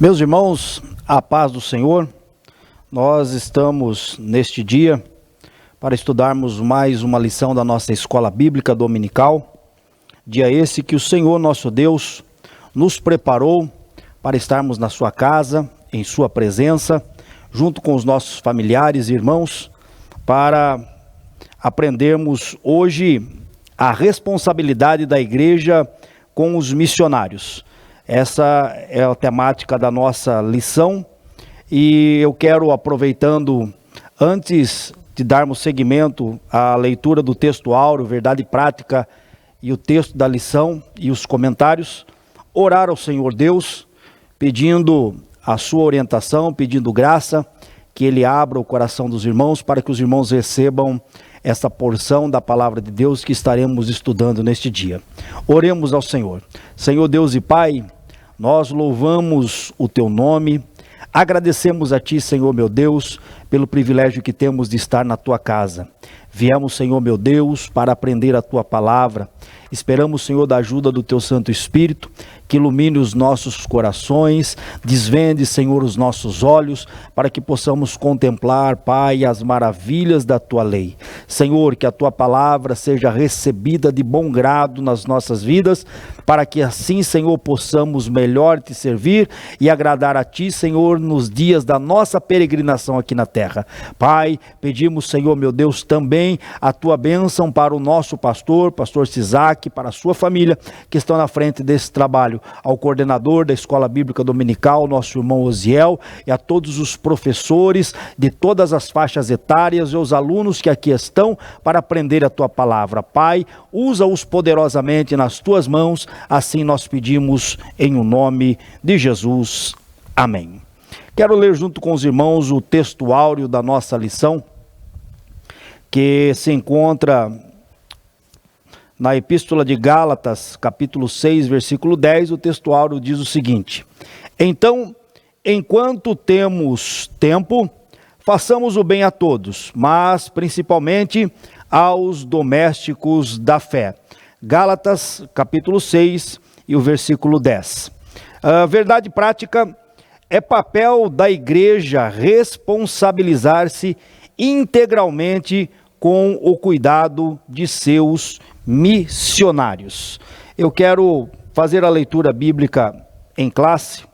Meus irmãos, a paz do Senhor, nós estamos neste dia para estudarmos mais uma lição da nossa escola bíblica dominical, dia esse que o Senhor nosso Deus nos preparou para estarmos na sua casa, em sua presença, junto com os nossos familiares e irmãos, para aprendermos hoje a responsabilidade da igreja com os missionários. Essa é a temática da nossa lição e eu quero, aproveitando, antes de darmos seguimento à leitura do texto áureo, verdade e prática, e o texto da lição e os comentários, orar ao Senhor Deus, pedindo a sua orientação, pedindo graça, que Ele abra o coração dos irmãos para que os irmãos recebam essa porção da palavra de Deus que estaremos estudando neste dia. Oremos ao Senhor. Senhor Deus e Pai, nós louvamos o Teu nome, agradecemos a Ti, Senhor meu Deus, pelo privilégio que temos de estar na Tua casa. Viemos, Senhor meu Deus, para aprender a Tua palavra. Esperamos, Senhor, da ajuda do Teu Santo Espírito, que ilumine os nossos corações, desvende, Senhor, os nossos olhos, para que possamos contemplar, Pai, as maravilhas da Tua lei. Senhor, que a Tua palavra seja recebida de bom grado nas nossas vidas, para que assim, Senhor, possamos melhor Te servir e agradar a Ti, Senhor, nos dias da nossa peregrinação aqui na terra. Pai, pedimos, Senhor, meu Deus, também a Tua bênção para o nosso pastor Sisac, para a sua família, que estão na frente desse trabalho, ao coordenador da Escola Bíblica Dominical, nosso irmão Osiel, e a todos os professores de todas as faixas etárias e os alunos que aqui estão para aprender a Tua palavra. Pai, usa-os poderosamente nas Tuas mãos, assim nós pedimos em o nome de Jesus. Amém. Quero ler junto com os irmãos o texto áureo da nossa lição, que se encontra na Epístola de Gálatas, capítulo 6, versículo 10, o texto áureo diz o seguinte: Então, enquanto temos tempo, façamos o bem a todos, mas principalmente aos domésticos da fé. Gálatas, capítulo 6 e o versículo 10. A verdade prática é papel da igreja responsabilizar-se integralmente com o cuidado de seus missionários. Eu quero fazer a leitura bíblica em classe.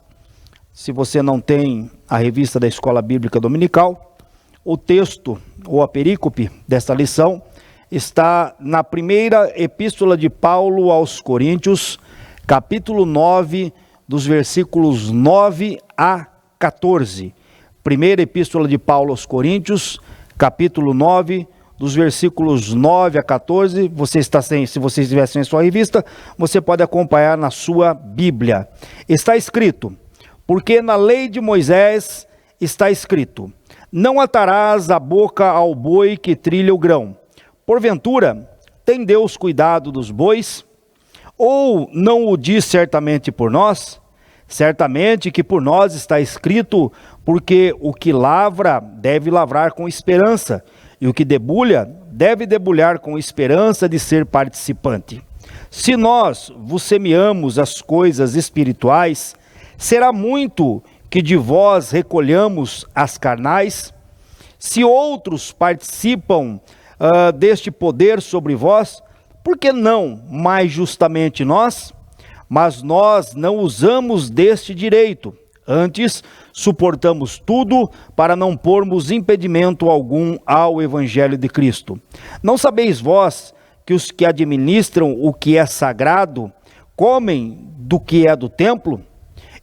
Se você não tem a revista da Escola Bíblica Dominical, o texto ou a perícope desta lição está na primeira epístola de Paulo aos Coríntios, capítulo 9, dos versículos 9 a 14. Primeira epístola de Paulo aos Coríntios, capítulo 9, dos versículos 9 a 14, se você estiver sem sua revista, você pode acompanhar na sua Bíblia. Está escrito: porque na lei de Moisés está escrito: não atarás a boca ao boi que trilha o grão. Porventura, tem Deus cuidado dos bois? Ou não o diz certamente por nós? Certamente que por nós está escrito: porque o que lavra deve lavrar com esperança, e o que debulha, deve debulhar com esperança de ser participante. Se nós vos semeamos as coisas espirituais, será muito que de vós recolhamos as carnais? Se outros participam deste poder sobre vós, por que não mais justamente nós? Mas nós não usamos deste direito. Antes, suportamos tudo para não pormos impedimento algum ao Evangelho de Cristo. Não sabeis vós que os que administram o que é sagrado comem do que é do templo?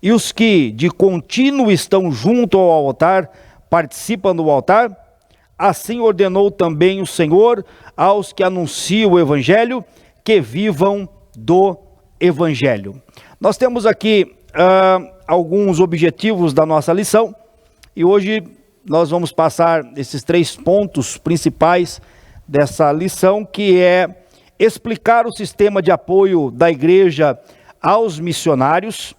E os que de contínuo estão junto ao altar participam do altar? Assim ordenou também o Senhor aos que anunciam o Evangelho, que vivam do Evangelho. Nós temos aqui alguns objetivos da nossa lição, e hoje nós vamos passar esses 3 pontos principais dessa lição, que é explicar o sistema de apoio da igreja aos missionários.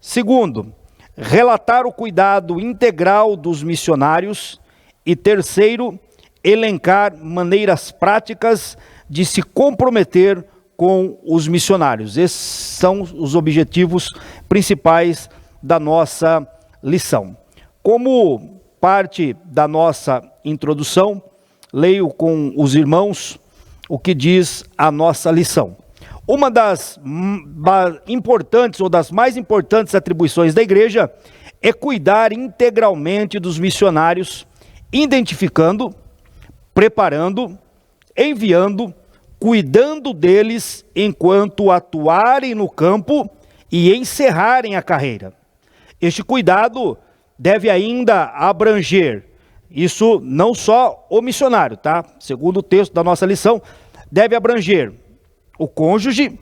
Segundo, relatar o cuidado integral dos missionários. E terceiro, elencar maneiras práticas de se comprometer com os missionários. Esses são os objetivos principais da nossa lição. Como parte da nossa introdução, leio com os irmãos o que diz a nossa lição. Uma das importantes ou das mais importantes atribuições da igreja é cuidar integralmente dos missionários, identificando, preparando, enviando, cuidando deles enquanto atuarem no campo e encerrarem a carreira. Este cuidado deve ainda abranger, isso não só o missionário, tá? Segundo o texto da nossa lição, deve abranger o cônjuge,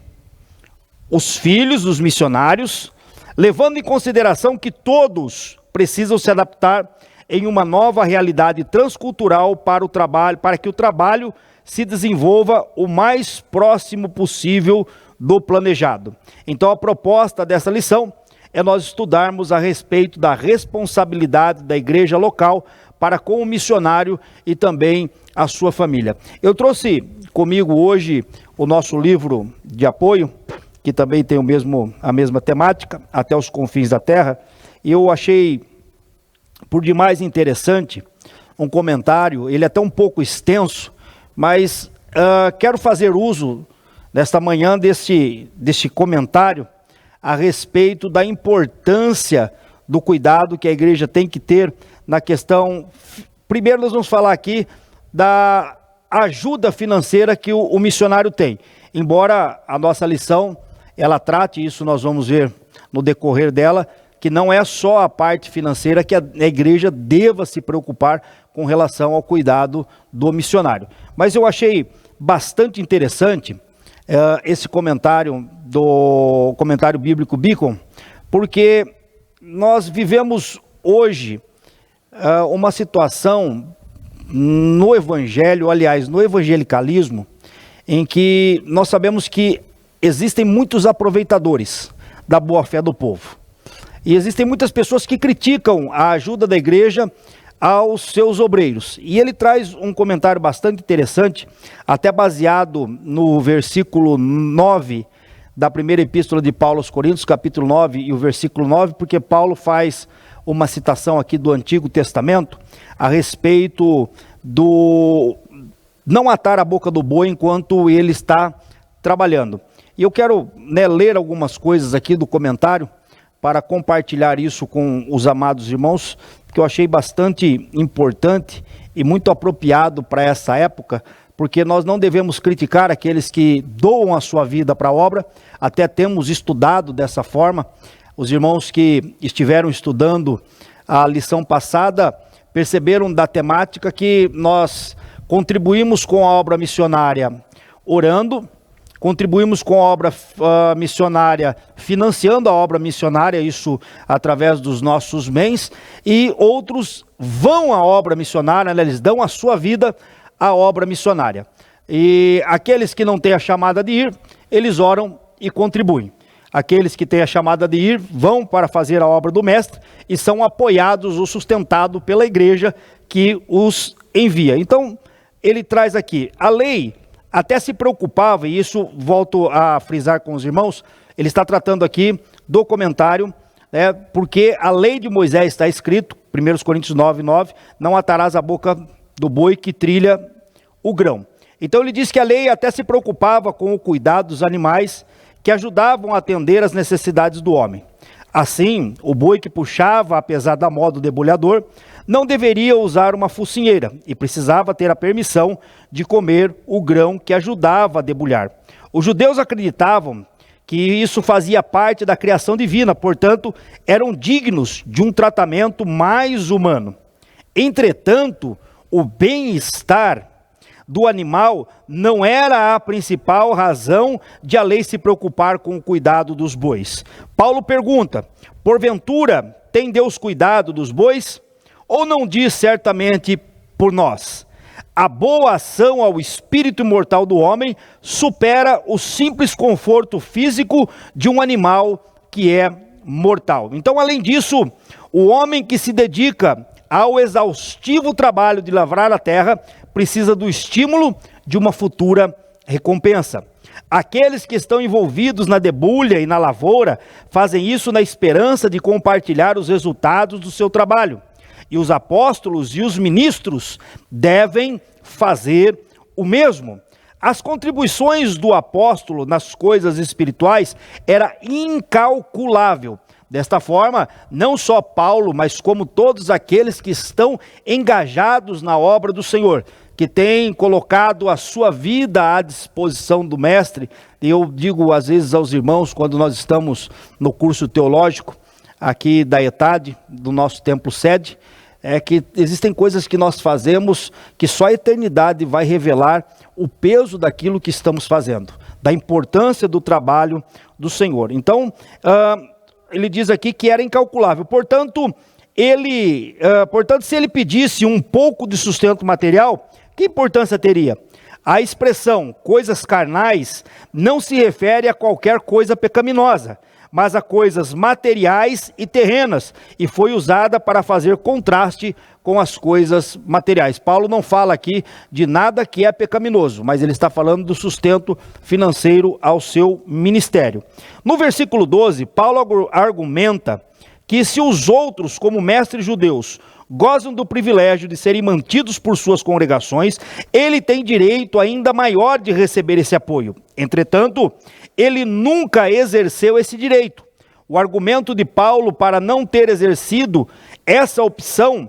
os filhos dos missionários, levando em consideração que todos precisam se adaptar em uma nova realidade transcultural para que o trabalho se desenvolva o mais próximo possível do planejado. Então a proposta dessa lição é nós estudarmos a respeito da responsabilidade da igreja local para com o missionário e também a sua família. Eu trouxe comigo hoje o nosso livro de apoio, que também tem a mesma temática, Até os Confins da Terra, e eu achei por demais interessante um comentário, ele é até um pouco extenso, mas quero fazer uso nesta manhã deste comentário a respeito da importância do cuidado que a igreja tem que ter na questão. Primeiro nós vamos falar aqui da ajuda financeira que o missionário tem. Embora a nossa lição, ela trate, isso nós vamos ver no decorrer dela, que não é só a parte financeira que a igreja deva se preocupar com relação ao cuidado do missionário. Mas eu achei bastante interessante esse comentário do comentário bíblico Beacon, porque nós vivemos hoje uma situação no evangelho, aliás, no evangelicalismo, em que nós sabemos que existem muitos aproveitadores da boa-fé do povo. E existem muitas pessoas que criticam a ajuda da igreja aos seus obreiros. E ele traz um comentário bastante interessante, até baseado no versículo 9 da primeira epístola de Paulo aos Coríntios, capítulo 9 e o versículo 9, porque Paulo faz uma citação aqui do Antigo Testamento a respeito do não atar a boca do boi enquanto ele está trabalhando. E eu quero ler algumas coisas aqui do comentário para compartilhar isso com os amados irmãos, que eu achei bastante importante e muito apropriado para essa época, porque nós não devemos criticar aqueles que doam a sua vida para a obra. Até temos estudado dessa forma. Os irmãos que estiveram estudando a lição passada perceberam da temática que nós contribuímos com a obra missionária orando, contribuímos com a obra missionária, financiando a obra missionária, isso através dos nossos bens, e outros vão à obra missionária, né? Eles dão a sua vida à obra missionária. E aqueles que não têm a chamada de ir, eles oram e contribuem. Aqueles que têm a chamada de ir, vão para fazer a obra do mestre e são apoiados ou sustentados pela igreja que os envia. Então, ele traz aqui, a lei até se preocupava, e isso volto a frisar com os irmãos, ele está tratando aqui do comentário, porque a lei de Moisés está escrito, 1 Coríntios 9, 9, não atarás a boca do boi que trilha o grão. Então ele diz que a lei até se preocupava com o cuidado dos animais que ajudavam a atender as necessidades do homem. Assim, o boi que puxava a pesada moda do debulhador não deveria usar uma focinheira e precisava ter a permissão de comer o grão que ajudava a debulhar. Os judeus acreditavam que isso fazia parte da criação divina, portanto, eram dignos de um tratamento mais humano. Entretanto, o bem-estar do animal não era a principal razão de a lei se preocupar com o cuidado dos bois. Paulo pergunta, porventura tem Deus cuidado dos bois? Ou não diz certamente por nós? A boa ação ao espírito imortal do homem supera o simples conforto físico de um animal que é mortal. Então, além disso, o homem que se dedica ao exaustivo trabalho de lavrar a terra precisa do estímulo de uma futura recompensa. Aqueles que estão envolvidos na debulha e na lavoura fazem isso na esperança de compartilhar os resultados do seu trabalho. E os apóstolos e os ministros devem fazer o mesmo. As contribuições do apóstolo nas coisas espirituais era incalculável. Desta forma, não só Paulo, mas como todos aqueles que estão engajados na obra do Senhor, que têm colocado a sua vida à disposição do mestre. E eu digo às vezes aos irmãos, quando nós estamos no curso teológico, aqui da ETAD, do nosso templo sede, é que existem coisas que nós fazemos que só a eternidade vai revelar o peso daquilo que estamos fazendo, da importância do trabalho do Senhor. Então, ele diz aqui que era incalculável. Portanto, se ele pedisse um pouco de sustento material, que importância teria? A expressão coisas carnais não se refere a qualquer coisa pecaminosa, mas a coisas materiais e terrenas, e foi usada para fazer contraste com as coisas materiais. Paulo não fala aqui de nada que é pecaminoso, mas ele está falando do sustento financeiro ao seu ministério. No versículo 12, Paulo argumenta que se os outros, como mestres judeus, gozam do privilégio de serem mantidos por suas congregações, ele tem direito ainda maior de receber esse apoio. Entretanto, ele nunca exerceu esse direito. O argumento de Paulo para não ter exercido essa opção,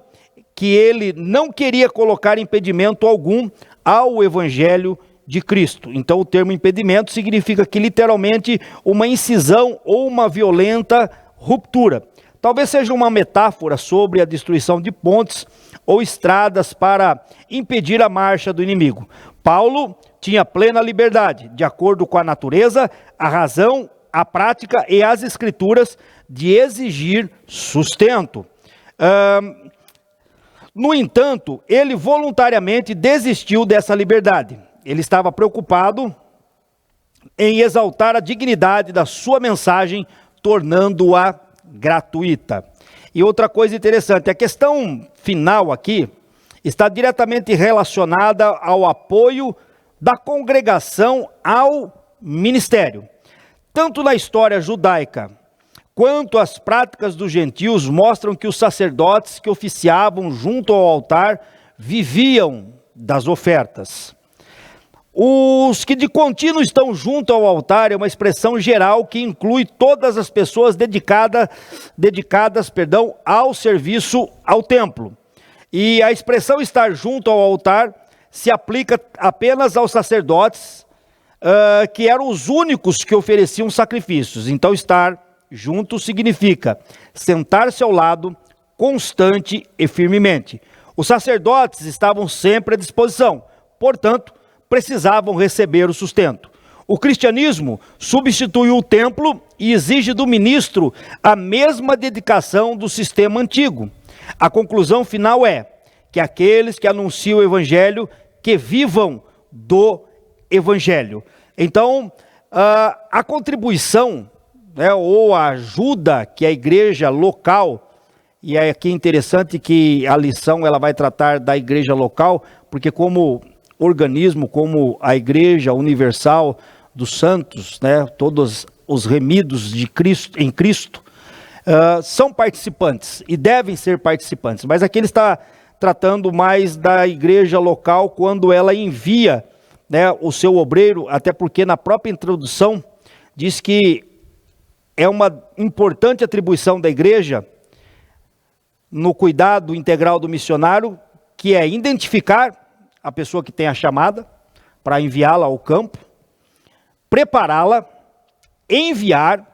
que ele não queria colocar impedimento algum ao evangelho de Cristo. Então o termo impedimento significa que literalmente uma incisão ou uma violenta ruptura. Talvez seja uma metáfora sobre a destruição de pontes ou estradas para impedir a marcha do inimigo. Paulo tinha plena liberdade, de acordo com a natureza, a razão, a prática e as escrituras, de exigir sustento. No entanto, ele voluntariamente desistiu dessa liberdade. Ele estava preocupado em exaltar a dignidade da sua mensagem, tornando-a gratuita. E outra coisa interessante, a questão final aqui está diretamente relacionada ao apoio da congregação ao ministério. Tanto na história judaica quanto as práticas dos gentios mostram que os sacerdotes que oficiavam junto ao altar viviam das ofertas. Os que de contínuo estão junto ao altar é uma expressão geral que inclui todas as pessoas dedicadas ao serviço ao templo. E a expressão estar junto ao altar se aplica apenas aos sacerdotes, que eram os únicos que ofereciam sacrifícios. Então estar junto significa sentar-se ao lado, constante e firmemente. Os sacerdotes estavam sempre à disposição, portanto, precisavam receber o sustento. O cristianismo substituiu o templo e exige do ministro a mesma dedicação do sistema antigo. A conclusão final é que aqueles que anunciam o evangelho, que vivam do evangelho. Então, a contribuição, ou a ajuda que a igreja local, e aqui é interessante que a lição ela vai tratar da igreja local, porque como organismo, como a Igreja Universal dos Santos, todos os remidos de Cristo, em Cristo, são participantes e devem ser participantes. Mas aqui ele está tratando mais da igreja local quando ela envia o seu obreiro, até porque na própria introdução diz que é uma importante atribuição da igreja no cuidado integral do missionário, que é identificar a pessoa que tem a chamada para enviá-la ao campo, prepará-la, enviar,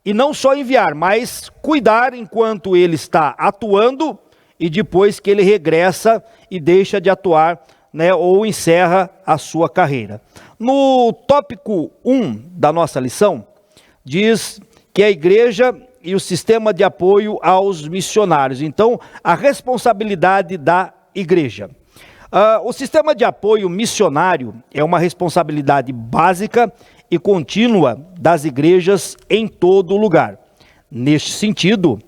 e não só enviar, mas cuidar enquanto ele está atuando e depois que ele regressa e deixa de atuar, ou encerra a sua carreira. No tópico 1 da nossa lição, diz que a igreja e o sistema de apoio aos missionários. Então, a responsabilidade da igreja. O sistema de apoio missionário é uma responsabilidade básica e contínua das igrejas em todo lugar. Neste sentido,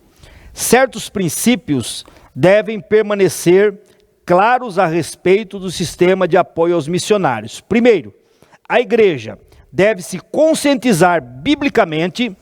certos princípios devem permanecer claros a respeito do sistema de apoio aos missionários. Primeiro, a igreja deve se conscientizar biblicamente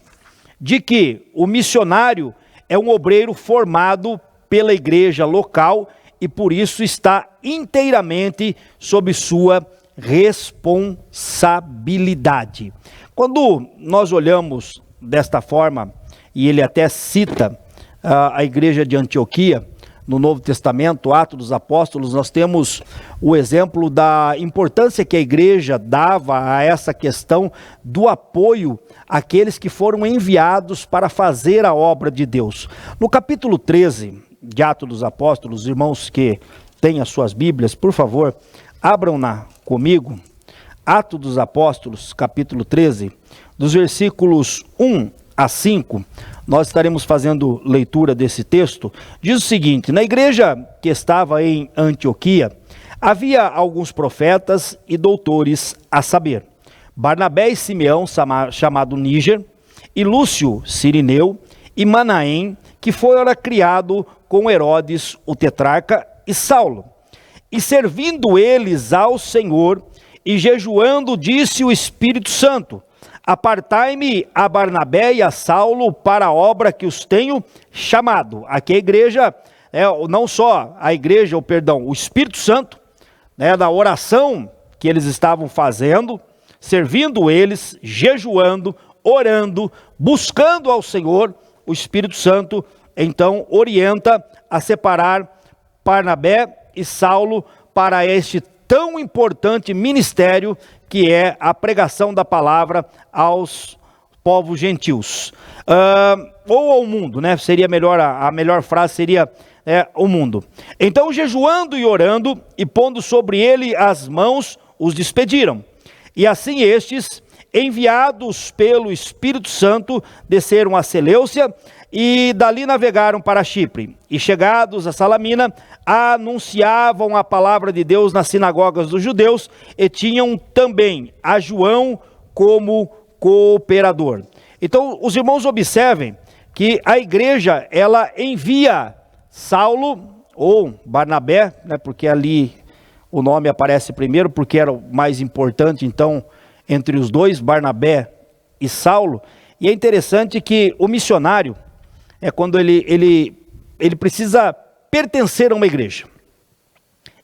de que o missionário é um obreiro formado pela igreja local e por isso está inteiramente sob sua responsabilidade. Quando nós olhamos desta forma, e ele até cita a igreja de Antioquia, no Novo Testamento, Atos dos Apóstolos, nós temos o exemplo da importância que a igreja dava a essa questão do apoio àqueles que foram enviados para fazer a obra de Deus. No capítulo 13 de Atos dos Apóstolos, irmãos que têm as suas Bíblias, por favor, abram-na comigo. Atos dos Apóstolos, capítulo 13, dos versículos 1 a 5, nós estaremos fazendo leitura desse texto. Diz o seguinte: na igreja que estava em Antioquia, havia alguns profetas e doutores, a saber, Barnabé e Simeão, chamado Níger, e Lúcio Cirineu, e Manaém, que fora criado com Herodes, o tetrarca, e Saulo. E servindo eles ao Senhor, e jejuando, disse o Espírito Santo: apartai-me a Barnabé e a Saulo para a obra que os tenho chamado. Aqui a igreja, não só a igreja, o Espírito Santo, na oração que eles estavam fazendo, servindo eles, jejuando, orando, buscando ao Senhor, o Espírito Santo então orienta a separar Barnabé e Saulo para este tão importante ministério que é a pregação da palavra aos povos gentios, ou ao mundo, né? Seria melhor, a melhor frase seria o mundo. Então, jejuando e orando, e pondo sobre ele as mãos, os despediram. E assim estes, enviados pelo Espírito Santo, desceram a Seleucia, e dali navegaram para Chipre. E chegados a Salamina, anunciavam a palavra de Deus nas sinagogas dos judeus, e tinham também a João como cooperador. Então, os irmãos observem que a igreja, ela envia Saulo, ou Barnabé, né, porque ali o nome aparece primeiro, porque era o mais importante, então, entre os dois, Barnabé e Saulo. E é interessante que o missionário, quando ele precisa pertencer a uma igreja.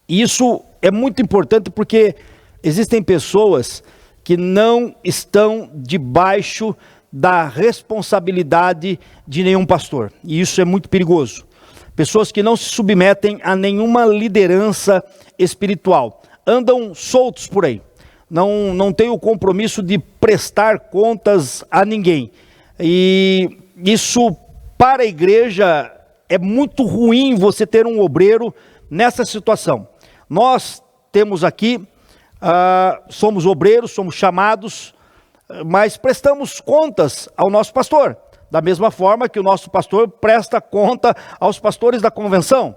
E isso é muito importante porque existem pessoas que não estão debaixo da responsabilidade de nenhum pastor. E isso é muito perigoso. Pessoas que não se submetem a nenhuma liderança espiritual. Andam soltos por aí. Não têm o compromisso de prestar contas a ninguém. E isso, para a igreja, é muito ruim você ter um obreiro nessa situação. Nós temos aqui, somos obreiros, somos chamados, mas prestamos contas ao nosso pastor, da mesma forma que o nosso pastor presta conta aos pastores da convenção.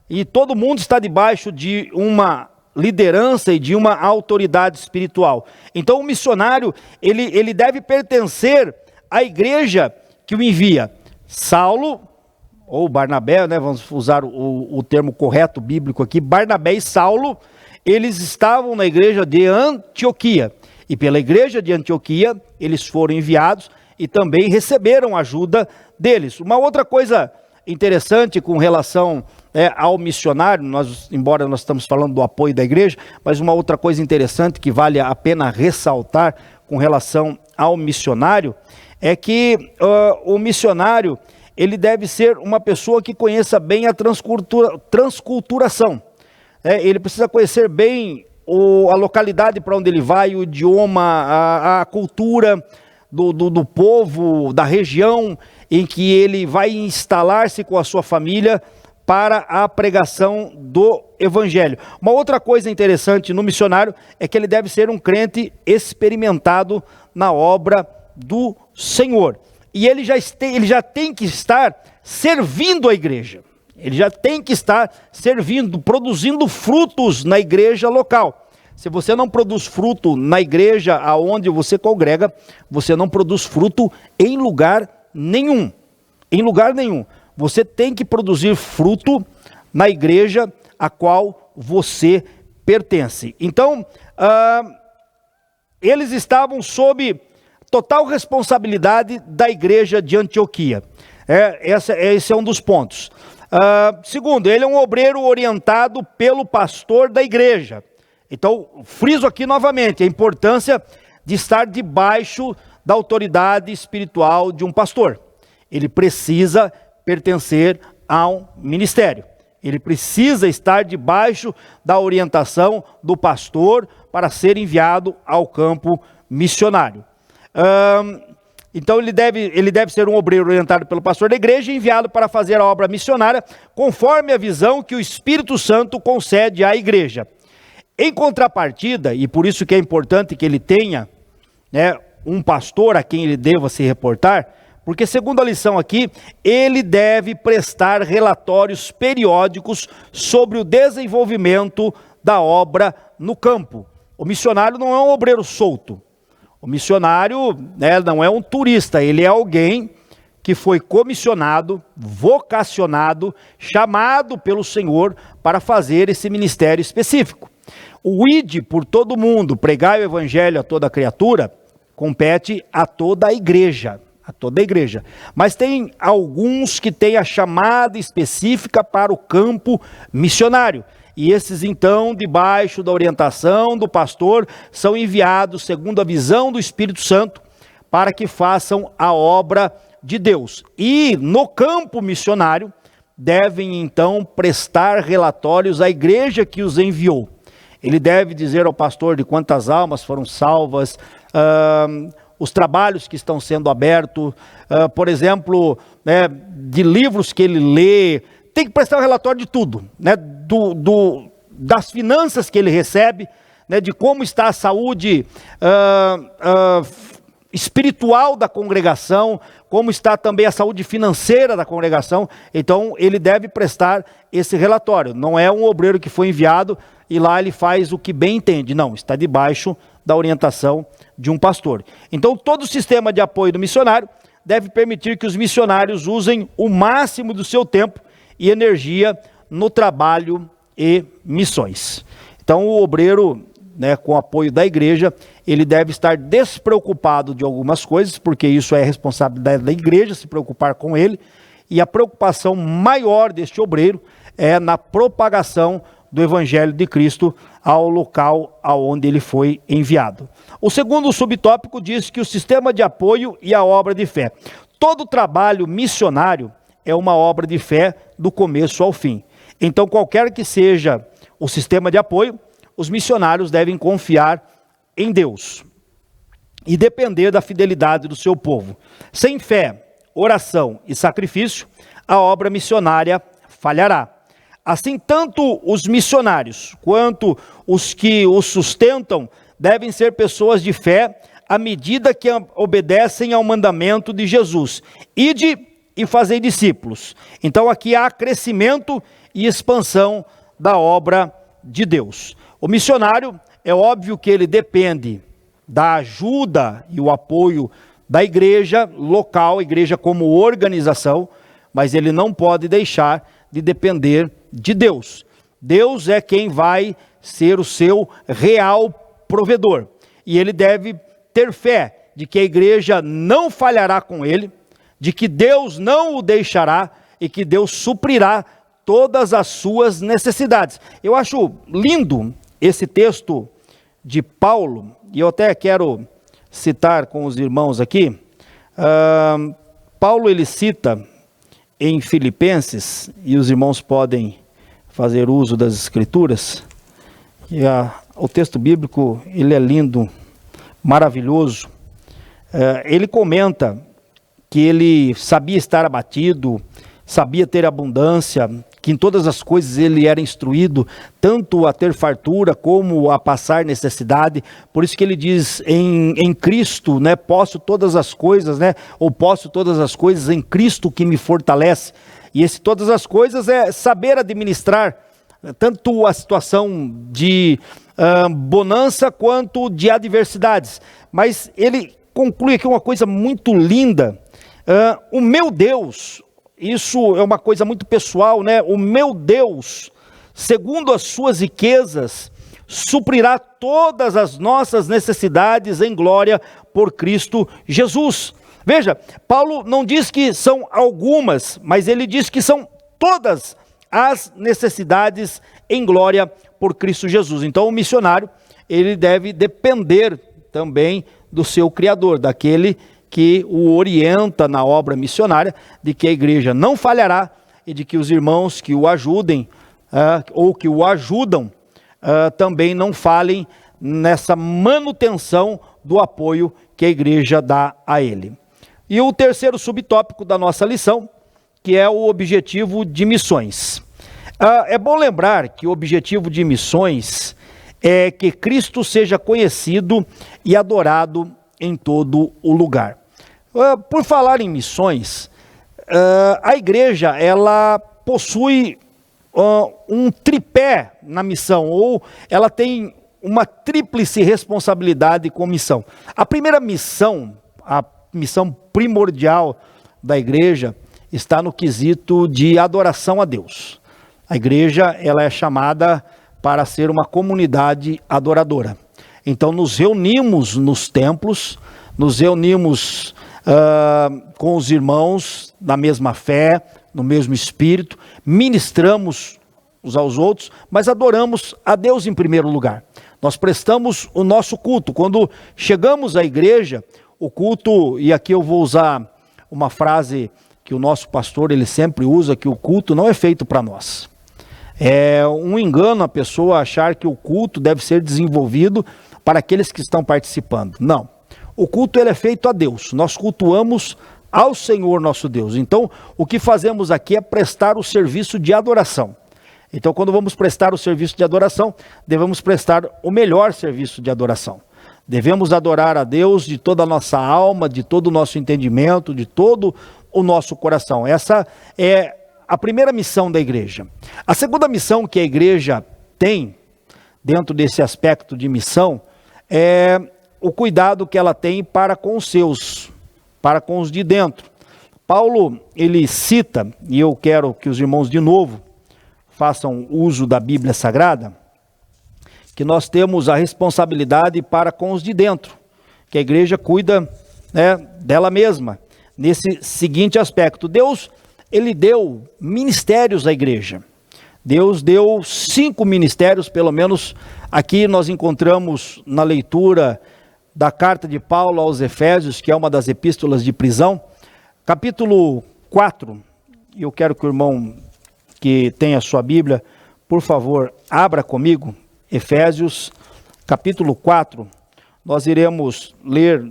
E todo mundo está debaixo de uma liderança e de uma autoridade espiritual. Então o missionário, ele deve pertencer à igreja que o envia. Saulo, ou Barnabé, né, vamos usar o termo correto bíblico aqui, Barnabé e Saulo, eles estavam na igreja de Antioquia, e pela igreja de Antioquia, eles foram enviados e também receberam ajuda deles. Uma outra coisa interessante com relação ao missionário, embora nós estamos falando do apoio da igreja, mas uma outra coisa interessante que vale a pena ressaltar com relação ao missionário, é que o missionário, ele deve ser uma pessoa que conheça bem a transculturação. Ele precisa conhecer bem a localidade para onde ele vai, o idioma, a cultura do povo, da região em que ele vai instalar-se com a sua família para a pregação do evangelho. Uma outra coisa interessante no missionário é que ele deve ser um crente experimentado na obra do Senhor. E ele já tem que estar servindo a igreja. Ele já tem que estar servindo, produzindo frutos na igreja local. Se você não produz fruto na igreja aonde você congrega, você não produz fruto em lugar nenhum. Em lugar nenhum. Você tem que produzir fruto na igreja a qual você pertence. Então, eles estavam sob total responsabilidade da igreja de Antioquia. Esse é um dos pontos. Segundo, ele é um obreiro orientado pelo pastor da igreja. Então, friso aqui novamente a importância de estar debaixo da autoridade espiritual de um pastor. Ele precisa pertencer a um ministério. Ele precisa estar debaixo da orientação do pastor para ser enviado ao campo missionário. Então ele deve ser um obreiro orientado pelo pastor da igreja e enviado para fazer a obra missionária, conforme a visão que o Espírito Santo concede à igreja. Em contrapartida, e por isso que é importante que ele tenha, né, um pastor a quem ele deva se reportar, porque segundo a lição aqui, ele deve prestar relatórios periódicos sobre o desenvolvimento da obra no campo. O missionário não é um obreiro solto. O missionário, né, não é um turista, ele é alguém que foi comissionado, vocacionado, chamado pelo Senhor para fazer esse ministério específico. O ide por todo mundo, pregar o evangelho a toda criatura, compete a toda a igreja. Mas tem alguns que têm a chamada específica para o campo missionário. E esses então, debaixo da orientação do pastor, são enviados segundo a visão do Espírito Santo para que façam a obra de Deus. E no campo missionário, devem então prestar relatórios à igreja que os enviou. Ele deve dizer ao pastor de quantas almas foram salvas, os trabalhos que estão sendo abertos, por exemplo, né, de livros que ele lê. Tem que prestar um relatório de tudo, né, das finanças que ele recebe, né, de como está a saúde espiritual da congregação, como está também a saúde financeira da congregação. Então ele deve prestar esse relatório. Não é um obreiro que foi enviado e lá ele faz o que bem entende. Não, está debaixo da orientação de um pastor. Então todo o sistema de apoio do missionário deve permitir que os missionários usem o máximo do seu tempo e energia no trabalho e missões. Então o obreiro, né, com o apoio da igreja, ele deve estar despreocupado de algumas coisas, porque isso é responsabilidade da igreja se preocupar com ele, e a preocupação maior deste obreiro é na propagação do evangelho de Cristo ao local aonde ele foi enviado. O segundo subtópico diz que o sistema de apoio e a obra de fé. Todo trabalho missionário é uma obra de fé do começo ao fim. Então, qualquer que seja o sistema de apoio, os missionários devem confiar em Deus e depender da fidelidade do seu povo. Sem fé, oração e sacrifício, a obra missionária falhará. Assim, tanto os missionários quanto os que os sustentam devem ser pessoas de fé à medida que obedecem ao mandamento de Jesus: ide e fazei discípulos. Então aqui há crescimento e expansão da obra de Deus. O missionário, é óbvio que ele depende da ajuda e o apoio da igreja local, igreja como organização, mas ele não pode deixar de depender de Deus. Deus é quem vai ser o seu real provedor. E ele deve ter fé de que a igreja não falhará com ele, de que Deus não o deixará e que Deus suprirá todas as suas necessidades. Eu acho lindo esse texto de Paulo, e eu até quero citar com os irmãos aqui. Paulo, ele cita em Filipenses, e os irmãos podem fazer uso das escrituras, e o texto bíblico, ele é lindo, maravilhoso. Ele comenta que ele sabia estar abatido, sabia ter abundância, que em todas as coisas ele era instruído, tanto a ter fartura como a passar necessidade. Por isso que ele diz, em Cristo, né, posso todas as coisas, né, ou posso todas as coisas em Cristo que me fortalece. E esse todas as coisas é saber administrar tanto a situação de bonança quanto de adversidades. Mas ele conclui aqui uma coisa muito linda. O meu Deus, isso é uma coisa muito pessoal, né? O meu Deus, segundo as suas riquezas, suprirá todas as nossas necessidades em glória por Cristo Jesus. Veja, Paulo não diz que são algumas, mas ele diz que são todas as necessidades em glória por Cristo Jesus. Então o missionário, ele deve depender também do seu Criador, daquele que o orienta na obra missionária, de que a igreja não falhará e de que os irmãos que o ajudem ou que o ajudam também não falhem nessa manutenção do apoio que a igreja dá a ele. E o terceiro subtópico da nossa lição, que é o objetivo de missões. É bom lembrar que o objetivo de missões é que Cristo seja conhecido e adorado em todo o lugar. Por falar em missões, a igreja ela possui um tripé na missão, ou ela tem uma tríplice responsabilidade com missão. A primeira missão, a missão primordial da igreja, está no quesito de adoração a Deus. A igreja ela é chamada para ser uma comunidade adoradora. Então nos reunimos nos templos, nos reunimos com os irmãos da mesma fé, no mesmo espírito, ministramos uns aos outros, mas adoramos a Deus em primeiro lugar. Nós prestamos o nosso culto. Quando chegamos à igreja, o culto, e aqui eu vou usar uma frase que o nosso pastor ele sempre usa, que o culto não é feito para nós. É um engano a pessoa achar que o culto deve ser desenvolvido para aqueles que estão participando. Não. O culto ele é feito a Deus. Nós cultuamos ao Senhor nosso Deus. Então, o que fazemos aqui é prestar o serviço de adoração. Então, quando vamos prestar o serviço de adoração, devemos prestar o melhor serviço de adoração. Devemos adorar a Deus de toda a nossa alma, de todo o nosso entendimento, de todo o nosso coração. Essa é a primeira missão da igreja. A segunda missão que a igreja tem, dentro desse aspecto de missão, é o cuidado que ela tem para com os seus, para com os de dentro. Paulo, ele cita, e eu quero que os irmãos de novo façam uso da Bíblia Sagrada, que nós temos a responsabilidade para com os de dentro, que a igreja cuida, dela mesma, nesse seguinte aspecto. Deus, ele deu ministérios à igreja. Deus deu 5 ministérios, pelo menos aqui nós encontramos na leitura da carta de Paulo aos Efésios, que é uma das epístolas de prisão, capítulo 4, e eu quero que o irmão que tem a sua Bíblia, por favor, abra comigo, Efésios, capítulo 4, nós iremos ler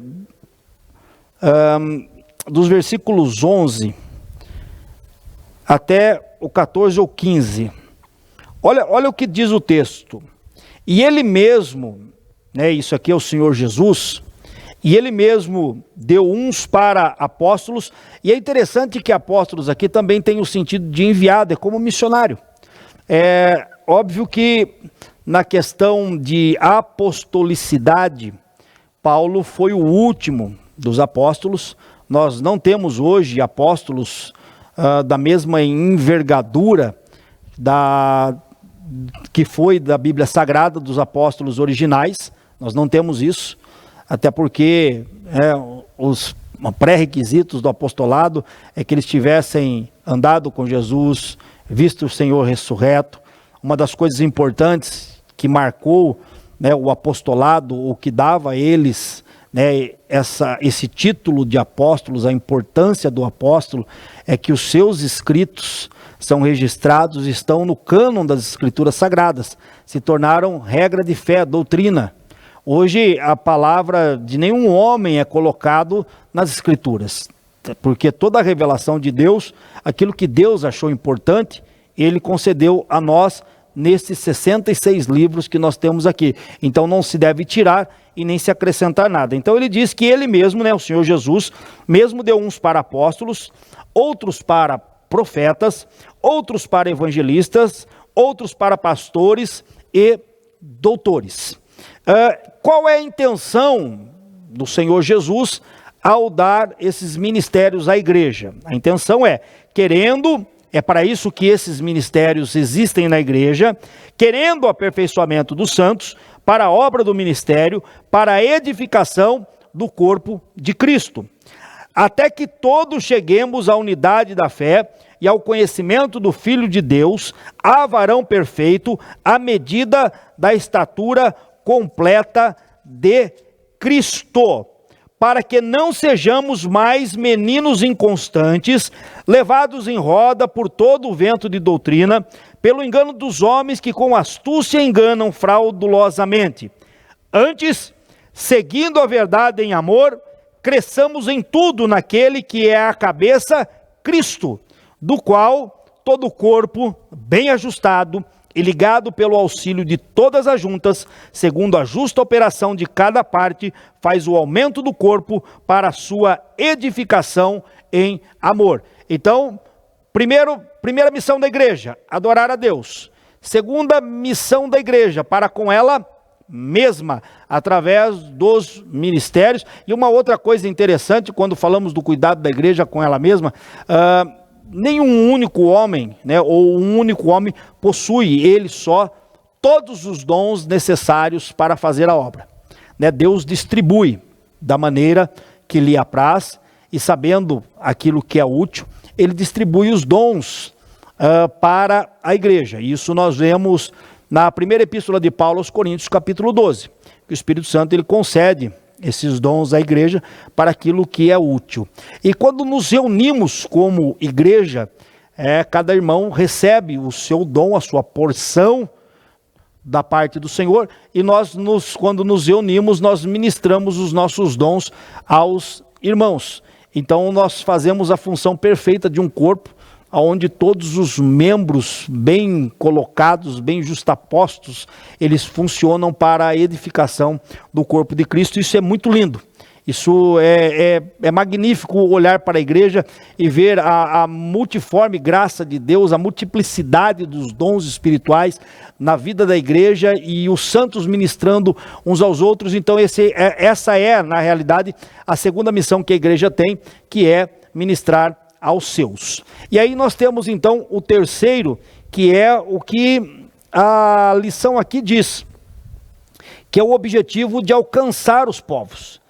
dos versículos 11 até o 14 ou 15. Olha o que diz o texto. E ele mesmo, isso aqui é o Senhor Jesus, e ele mesmo deu uns para apóstolos, e é interessante que apóstolos aqui também tem o sentido de enviado, é como missionário. É óbvio que na questão de apostolicidade, Paulo foi o último dos apóstolos. Nós não temos hoje apóstolos da mesma envergadura que foi da Bíblia Sagrada, dos apóstolos originais. Nós não temos isso, até porque os pré-requisitos do apostolado é que eles tivessem andado com Jesus, visto o Senhor ressurreto. Uma das coisas importantes que marcou o apostolado, o que dava a eles esse título de apóstolos, a importância do apóstolo, é que os seus escritos são registrados, estão no cânon das escrituras sagradas, se tornaram regra de fé, doutrina. Hoje a palavra de nenhum homem é colocado nas escrituras, porque toda a revelação de Deus, aquilo que Deus achou importante, ele concedeu a nós nesses 66 livros que nós temos aqui. Então não se deve tirar e nem se acrescentar nada. Então ele diz que ele mesmo, o Senhor Jesus, mesmo deu uns para apóstolos, outros para profetas, outros para evangelistas, outros para pastores e doutores. Qual é a intenção do Senhor Jesus ao dar esses ministérios à igreja? A intenção é querendo É para isso que esses ministérios existem na igreja, querendo o aperfeiçoamento dos santos, para a obra do ministério, para a edificação do corpo de Cristo. Até que todos cheguemos à unidade da fé e ao conhecimento do Filho de Deus, a varão perfeito, à medida da estatura completa de Cristo, para que não sejamos mais meninos inconstantes, levados em roda por todo o vento de doutrina, pelo engano dos homens que com astúcia enganam fraudulosamente. Antes, seguindo a verdade em amor, cresçamos em tudo naquele que é a cabeça, Cristo, do qual todo o corpo, bem ajustado e ligado pelo auxílio de todas as juntas, segundo a justa operação de cada parte, faz o aumento do corpo para a sua edificação em amor. Então, primeira missão da igreja, adorar a Deus. Segunda missão da igreja, para com ela mesma, através dos ministérios. E uma outra coisa interessante, quando falamos do cuidado da igreja com ela mesma, nenhum único homem, ou um único homem possui ele só todos os dons necessários para fazer a obra. Deus distribui da maneira que lhe apraz, e sabendo aquilo que é útil, ele distribui os dons para a igreja. Isso nós vemos na primeira epístola de Paulo aos Coríntios, capítulo 12, que o Espírito Santo ele concede esses dons à igreja para aquilo que é útil. E quando nos reunimos como igreja, cada irmão recebe o seu dom, a sua porção da parte do Senhor, e quando nos reunimos, nós ministramos os nossos dons aos irmãos. Então nós fazemos a função perfeita de um corpo, onde todos os membros bem colocados, bem justapostos, eles funcionam para a edificação do corpo de Cristo. Isso é muito lindo. Isso é magnífico olhar para a igreja e ver a multiforme graça de Deus, a multiplicidade dos dons espirituais na vida da igreja e os santos ministrando uns aos outros. Então essa é, na realidade, a segunda missão que a igreja tem, que é ministrar aos seus. E aí nós temos então o terceiro, que é o que a lição aqui diz, que é o objetivo de alcançar os povos.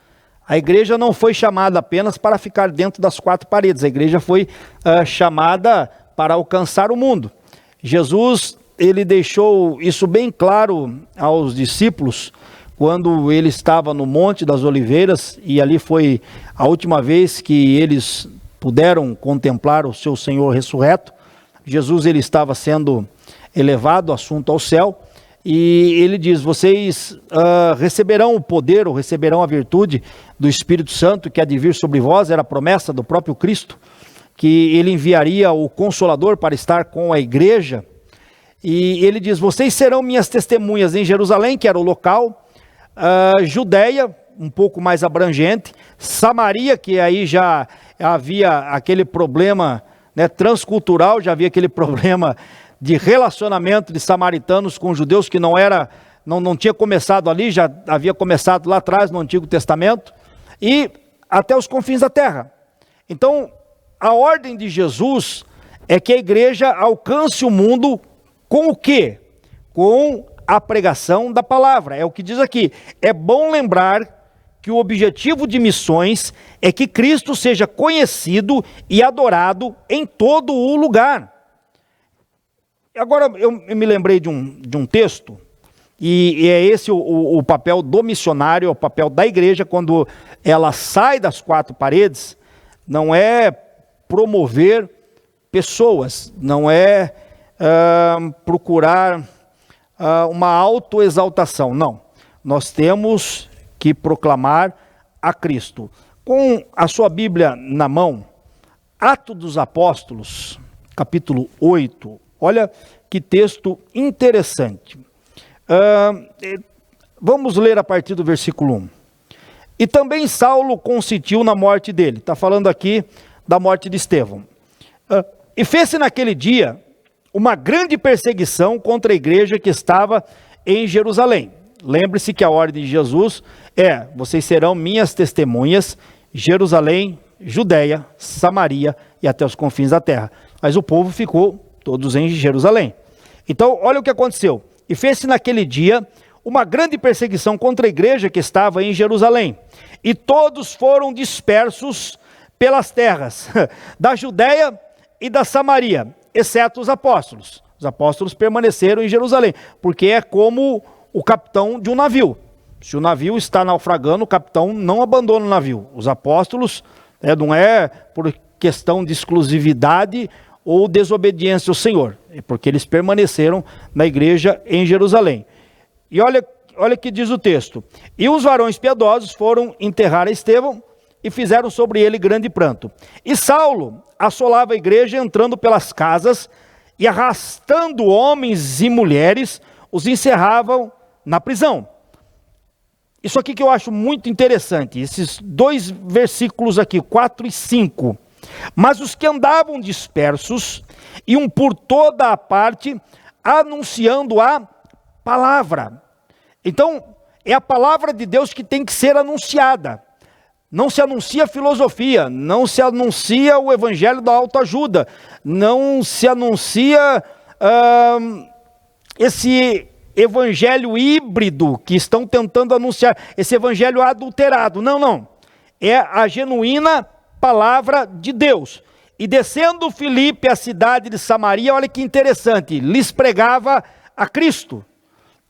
A igreja não foi chamada apenas para ficar dentro das quatro paredes, a igreja foi chamada para alcançar o mundo. Jesus, ele deixou isso bem claro aos discípulos, quando ele estava no Monte das Oliveiras, e ali foi a última vez que eles puderam contemplar o seu Senhor ressurreto. Jesus ele estava sendo elevado, assunto ao céu, e ele diz: vocês receberão o poder, ou receberão a virtude do Espírito Santo, que há de vir sobre vós. Era a promessa do próprio Cristo, que ele enviaria o Consolador para estar com a igreja. E ele diz: vocês serão minhas testemunhas em Jerusalém, que era o local, Judeia, um pouco mais abrangente, Samaria, que aí já havia aquele problema transcultural, já havia aquele problema de relacionamento de samaritanos com judeus, que não tinha começado ali, já havia começado lá atrás no Antigo Testamento, e até os confins da terra. Então, a ordem de Jesus é que a igreja alcance o mundo com o quê? Com a pregação da palavra. É o que diz aqui. É bom lembrar que o objetivo de missões é que Cristo seja conhecido e adorado em todo o lugar. Agora eu me lembrei de um texto, e é esse o papel do missionário, é o papel da igreja quando ela sai das quatro paredes. Não é promover pessoas, não é procurar uma autoexaltação, não. Nós temos que proclamar a Cristo. Com a sua Bíblia na mão, Atos dos Apóstolos, capítulo 8, olha que texto interessante. Vamos ler a partir do versículo 1. E também Saulo consentiu na morte dele. Está falando aqui da morte de Estevão. E fez-se naquele dia uma grande perseguição contra a igreja que estava em Jerusalém. Lembre-se que a ordem de Jesus vocês serão minhas testemunhas, Jerusalém, Judéia, Samaria e até os confins da terra. Mas o povo ficou todos em Jerusalém. Então, olha o que aconteceu. E fez-se naquele dia uma grande perseguição contra a igreja que estava em Jerusalém. E todos foram dispersos pelas terras da Judéia e da Samaria, exceto os apóstolos. Os apóstolos permaneceram em Jerusalém, porque é como o capitão de um navio. Se o navio está naufragando, o capitão não abandona o navio. Os apóstolos, não é por questão de exclusividade ou desobediência ao Senhor, é porque eles permaneceram na igreja em Jerusalém. E olha o que diz o texto. E os varões piedosos foram enterrar a Estevão e fizeram sobre ele grande pranto. E Saulo assolava a igreja, entrando pelas casas e arrastando homens e mulheres, os encerravam na prisão. Isso aqui que eu acho muito interessante, esses dois versículos aqui, 4 e 5. Mas os que andavam dispersos iam por toda a parte anunciando a palavra. Então, é a palavra de Deus que tem que ser anunciada. Não se anuncia filosofia, não se anuncia o evangelho da autoajuda, não se anuncia esse evangelho híbrido que estão tentando anunciar, esse evangelho adulterado. Não. É a genuína palavra de Deus. E descendo Filipe à cidade de Samaria, olha que interessante, lhes pregava a Cristo.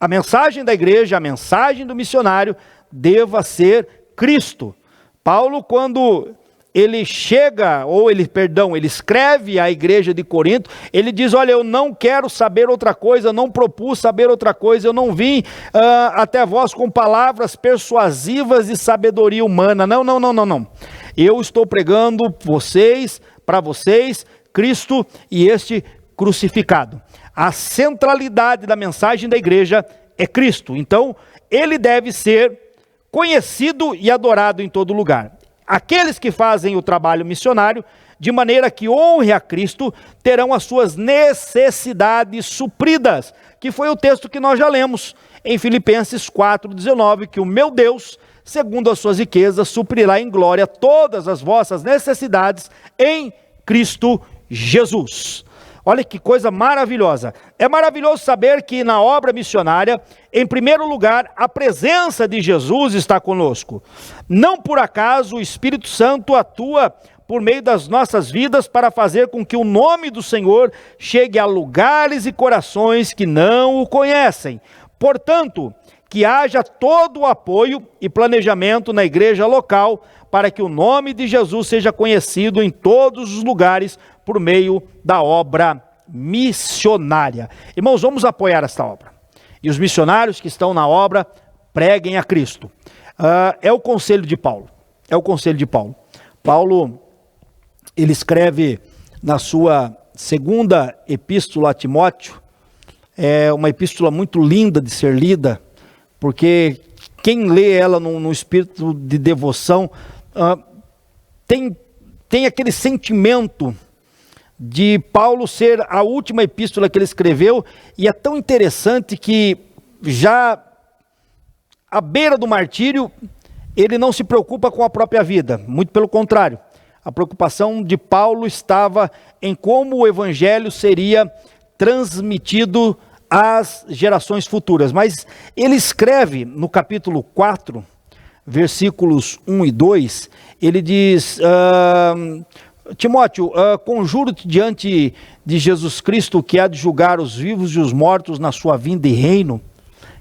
A mensagem da igreja, a mensagem do missionário, deva ser Cristo. Paulo, quando ele ele escreve à igreja de Corinto, ele diz, olha, eu não quero saber outra coisa, eu não propus saber outra coisa, eu não vim até vós com palavras persuasivas de sabedoria humana, não. Eu estou pregando para vocês, Cristo e este crucificado. A centralidade da mensagem da igreja é Cristo, então ele deve ser conhecido e adorado em todo lugar. Aqueles que fazem o trabalho missionário, de maneira que honre a Cristo, terão as suas necessidades supridas, que foi o texto que nós já lemos em Filipenses 4,19, que o meu Deus, segundo as suas riquezas, suprirá em glória todas as vossas necessidades em Cristo Jesus. Olha que coisa maravilhosa. É maravilhoso saber que na obra missionária, em primeiro lugar, a presença de Jesus está conosco. Não por acaso o Espírito Santo atua por meio das nossas vidas para fazer com que o nome do Senhor chegue a lugares e corações que não o conhecem. Portanto, que haja todo o apoio e planejamento na igreja local para que o nome de Jesus seja conhecido em todos os lugares por meio da obra missionária. Irmãos, vamos apoiar esta obra. E os missionários que estão na obra, preguem a Cristo. É o conselho de Paulo. Paulo, ele escreve na sua segunda epístola a Timóteo, é uma epístola muito linda de ser lida, porque quem lê ela no espírito de devoção, tem aquele sentimento de Paulo ser a última epístola que ele escreveu, e é tão interessante que já à beira do martírio, ele não se preocupa com a própria vida, muito pelo contrário, a preocupação de Paulo estava em como o evangelho seria transmitido às gerações futuras. Mas ele escreve no capítulo 4, versículos 1 e 2, ele diz, Timóteo, conjuro-te diante de Jesus Cristo, que há de julgar os vivos e os mortos na sua vinda e reino,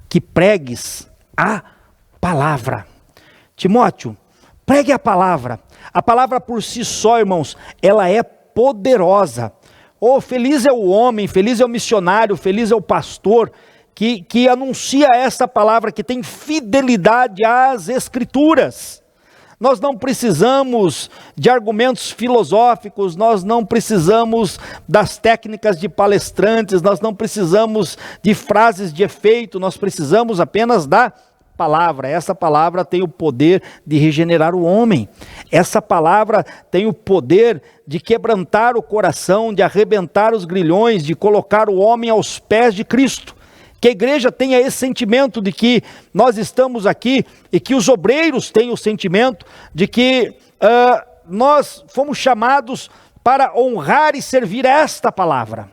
que pregues a palavra. Timóteo, pregue a palavra. A palavra por si só, irmãos, ela é poderosa. Feliz é o homem, feliz é o missionário, feliz é o pastor que anuncia essa palavra, que tem fidelidade às Escrituras. Nós não precisamos de argumentos filosóficos, nós não precisamos das técnicas de palestrantes, nós não precisamos de frases de efeito, nós precisamos apenas da palavra. Essa palavra tem o poder de regenerar o homem. Essa palavra tem o poder de quebrantar o coração, de arrebentar os grilhões, de colocar o homem aos pés de Cristo. Que a igreja tenha esse sentimento de que nós estamos aqui e que os obreiros tenham o sentimento de que nós fomos chamados para honrar e servir esta palavra.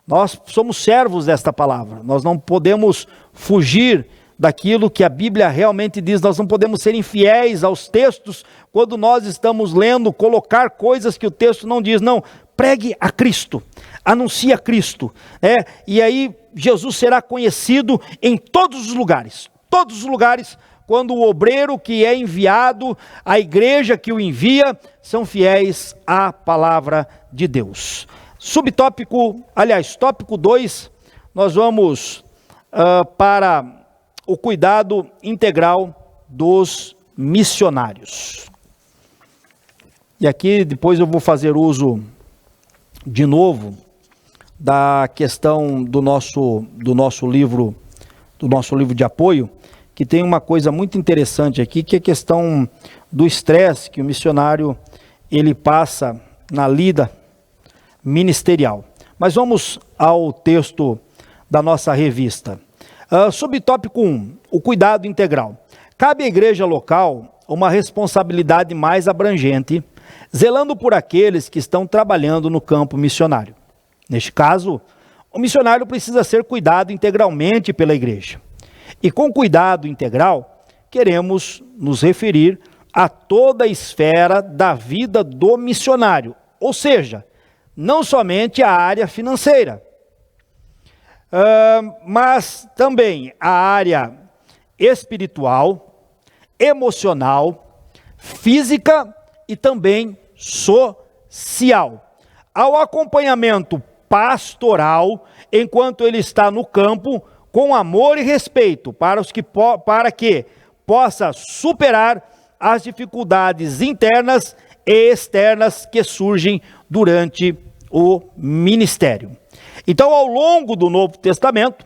Nós somos servos desta palavra. Nós não podemos fugir daquilo que a Bíblia realmente diz. Nós não podemos ser infiéis aos textos quando nós estamos lendo, colocar coisas que o texto não diz. Não, pregue a Cristo, anuncie a Cristo. E aí Jesus será conhecido em todos os lugares. Todos os lugares, quando o obreiro que é enviado, a igreja que o envia, são fiéis à palavra de Deus. Tópico 2, nós vamos para o cuidado integral dos missionários. E aqui depois eu vou fazer uso de novo da questão do nosso livro de apoio, que tem uma coisa muito interessante aqui, que é a questão do estresse que o missionário ele passa na lida ministerial. Mas vamos ao texto da nossa revista. Subtópico 1, o cuidado integral. Cabe à igreja local uma responsabilidade mais abrangente, zelando por aqueles que estão trabalhando no campo missionário. Neste caso, o missionário precisa ser cuidado integralmente pela igreja. E com cuidado integral, queremos nos referir a toda a esfera da vida do missionário, ou seja, não somente a área financeira, mas também a área espiritual, emocional, física e também social. Ao acompanhamento pastoral, enquanto ele está no campo, com amor e respeito para que possa superar as dificuldades internas e externas que surgem durante o ministério. Então, ao longo do Novo Testamento,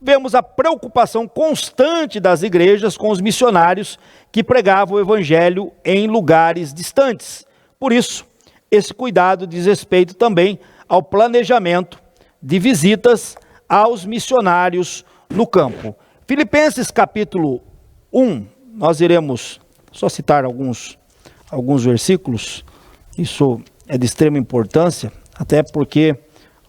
vemos a preocupação constante das igrejas com os missionários que pregavam o evangelho em lugares distantes. Por isso, esse cuidado diz respeito também ao planejamento de visitas aos missionários no campo. Filipenses capítulo 1, nós iremos só citar alguns versículos. Isso é de extrema importância, até porque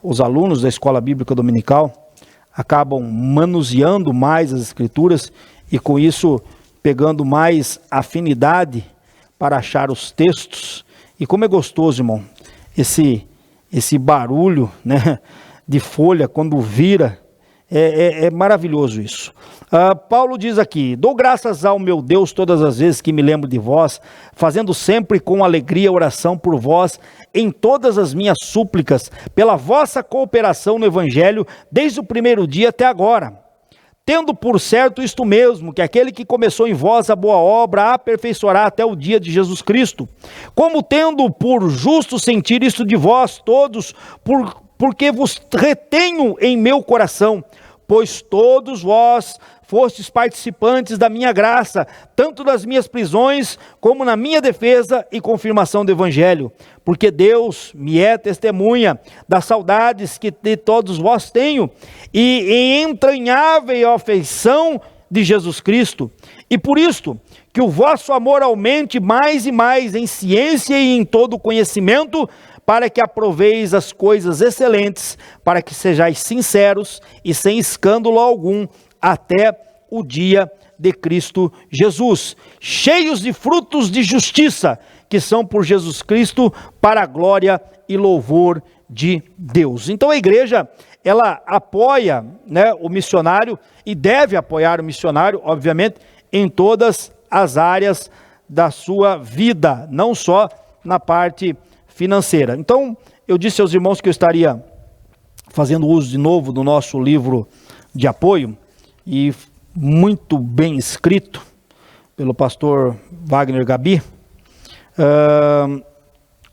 os alunos da Escola Bíblica Dominical acabam manuseando mais as Escrituras e com isso pegando mais afinidade para achar os textos. E como é gostoso, irmão, esse barulho, né, de folha quando vira, é maravilhoso isso. Paulo diz aqui: dou graças ao meu Deus todas as vezes que me lembro de vós, fazendo sempre com alegria oração por vós, em todas as minhas súplicas, pela vossa cooperação no Evangelho, desde o primeiro dia até agora. Tendo por certo isto mesmo, que aquele que começou em vós a boa obra, a aperfeiçoará até o dia de Jesus Cristo. Como tendo por justo sentir isto de vós todos, porque vos retenho em meu coração, pois todos vós fostes participantes da minha graça, tanto nas minhas prisões, como na minha defesa e confirmação do Evangelho. Porque Deus me é testemunha das saudades que de todos vós tenho, e em entranhável afeição de Jesus Cristo. E por isto, que o vosso amor aumente mais e mais em ciência e em todo conhecimento, para que aproveis as coisas excelentes, para que sejais sinceros e sem escândalo algum, até o dia de Cristo Jesus, cheios de frutos de justiça, que são por Jesus Cristo, para a glória e louvor de Deus. Então a igreja, ela apoia, né, o missionário, e deve apoiar o missionário, obviamente, em todas as áreas da sua vida, não só na parte financeira. Então, eu disse aos irmãos que eu estaria fazendo uso de novo do nosso livro de apoio, e muito bem escrito pelo pastor Wagner Gabi.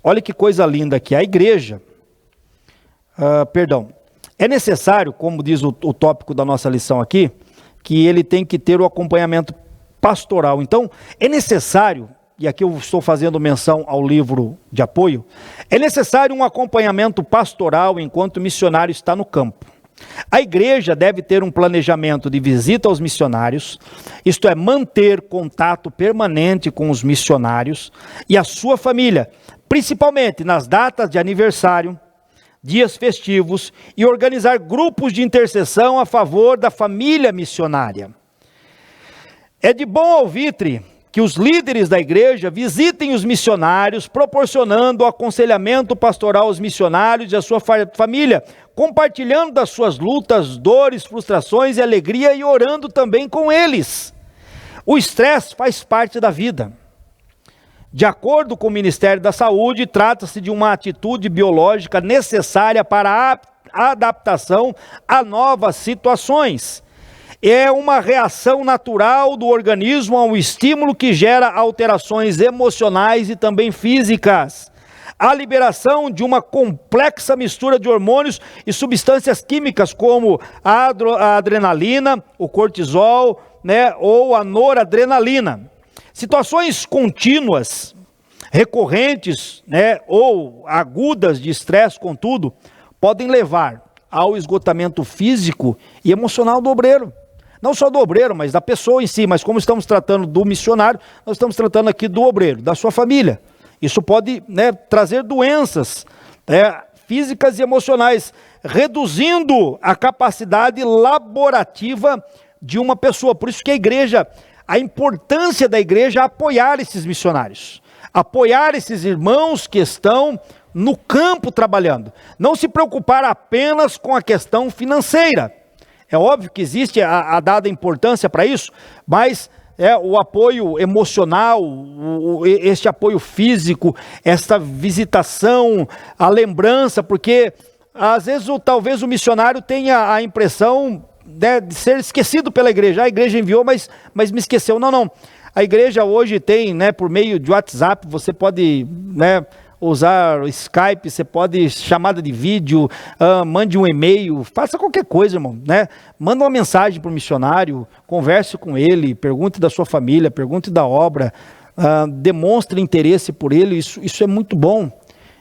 Olha que coisa linda aqui. A igreja, é necessário, como diz o tópico da nossa lição aqui, que ele tem que ter o acompanhamento pastoral. Então, é necessário, e aqui eu estou fazendo menção ao livro de apoio, é necessário um acompanhamento pastoral enquanto o missionário está no campo. A igreja deve ter um planejamento de visita aos missionários, isto é, manter contato permanente com os missionários e a sua família, principalmente nas datas de aniversário, dias festivos, e organizar grupos de intercessão a favor da família missionária. É de bom alvitre que os líderes da igreja visitem os missionários, proporcionando aconselhamento pastoral aos missionários e à sua família, compartilhando das suas lutas, dores, frustrações e alegria e orando também com eles. O estresse faz parte da vida. De acordo com o Ministério da Saúde, trata-se de uma atitude biológica necessária para a adaptação a novas situações. É uma reação natural do organismo a um estímulo que gera alterações emocionais e também físicas. A liberação de uma complexa mistura de hormônios e substâncias químicas como a adrenalina, o cortisol, ou a noradrenalina. Situações contínuas, recorrentes, ou agudas de estresse, contudo, podem levar ao esgotamento físico e emocional do obreiro. Não só do obreiro, mas da pessoa em si, mas como estamos tratando do missionário, nós estamos tratando aqui do obreiro, da sua família. Isso pode trazer doenças físicas e emocionais, reduzindo a capacidade laborativa de uma pessoa. Por isso que a importância da igreja é apoiar esses missionários, apoiar esses irmãos que estão no campo trabalhando. Não se preocupar apenas com a questão financeira. É óbvio que existe a dada importância para isso, mas o apoio emocional, este apoio físico, esta visitação, a lembrança, porque às vezes talvez o missionário tenha a impressão de ser esquecido pela igreja. A igreja enviou, mas me esqueceu. Não. A igreja hoje tem, por meio de WhatsApp, você pode usar o Skype, você pode chamada de vídeo, mande um e-mail, faça qualquer coisa, irmão, Manda uma mensagem para o missionário, converse com ele, pergunte da sua família, pergunte da obra, demonstre interesse por ele. Isso é muito bom.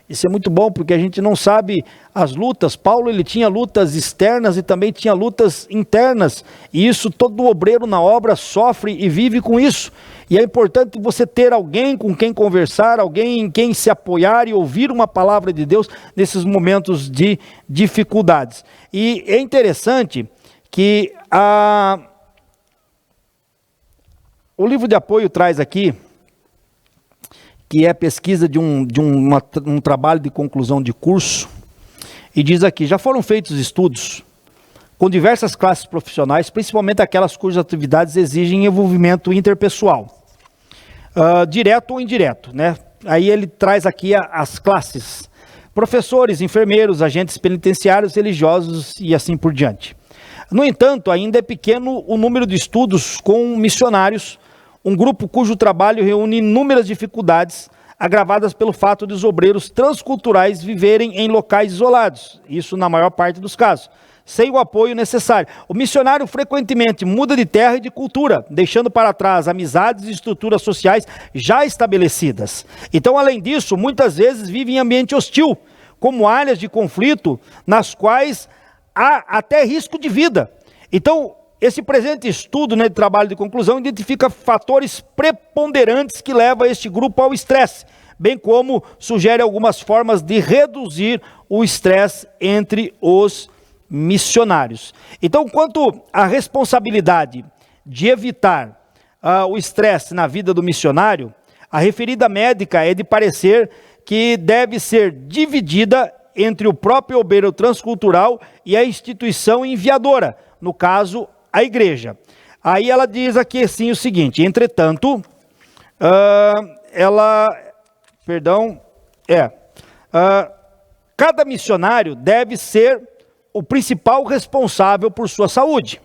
Isso é muito bom, porque a gente não sabe as lutas. Paulo, ele tinha lutas externas e também tinha lutas internas. E isso todo obreiro na obra sofre e vive com isso. E é importante você ter alguém com quem conversar, alguém em quem se apoiar e ouvir uma palavra de Deus nesses momentos de dificuldades. E é interessante que o livro de apoio traz aqui, que é a pesquisa de um trabalho de conclusão de curso, e diz aqui: já foram feitos estudos com diversas classes profissionais, principalmente aquelas cujas atividades exigem envolvimento interpessoal, direto ou indireto, Aí ele traz aqui as classes: professores, enfermeiros, agentes penitenciários, religiosos e assim por diante. No entanto, ainda é pequeno o número de estudos com missionários, um grupo cujo trabalho reúne inúmeras dificuldades, agravadas pelo fato de os obreiros transculturais viverem em locais isolados, isso na maior parte dos casos, sem o apoio necessário. O missionário frequentemente muda de terra e de cultura, deixando para trás amizades e estruturas sociais já estabelecidas. Então, além disso, muitas vezes vive em ambiente hostil, como áreas de conflito, nas quais há até risco de vida. Então, esse presente estudo de trabalho de conclusão identifica fatores preponderantes que levam este grupo ao estresse, bem como sugere algumas formas de reduzir o estresse entre os missionários. Então, quanto à responsabilidade de evitar o estresse na vida do missionário, a referida médica é de parecer que deve ser dividida entre o próprio obreiro transcultural e a instituição enviadora, no caso, a igreja. Aí ela diz aqui assim o seguinte: entretanto, cada missionário deve ser o principal responsável por sua saúde.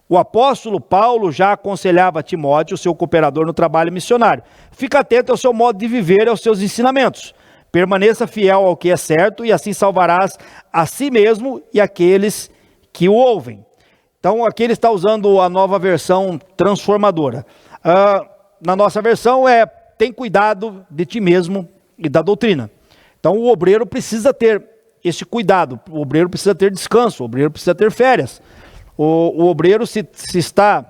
O apóstolo Paulo já aconselhava Timóteo, seu cooperador no trabalho missionário: fica atento ao seu modo de viver e aos seus ensinamentos. Permaneça fiel ao que é certo e assim salvarás a si mesmo e aqueles que o ouvem. Então aqui ele está usando a nova versão transformadora. Na nossa versão tem cuidado de ti mesmo e da doutrina. Então o obreiro precisa ter esse cuidado. O obreiro precisa ter descanso, o obreiro precisa ter férias. O obreiro, se está,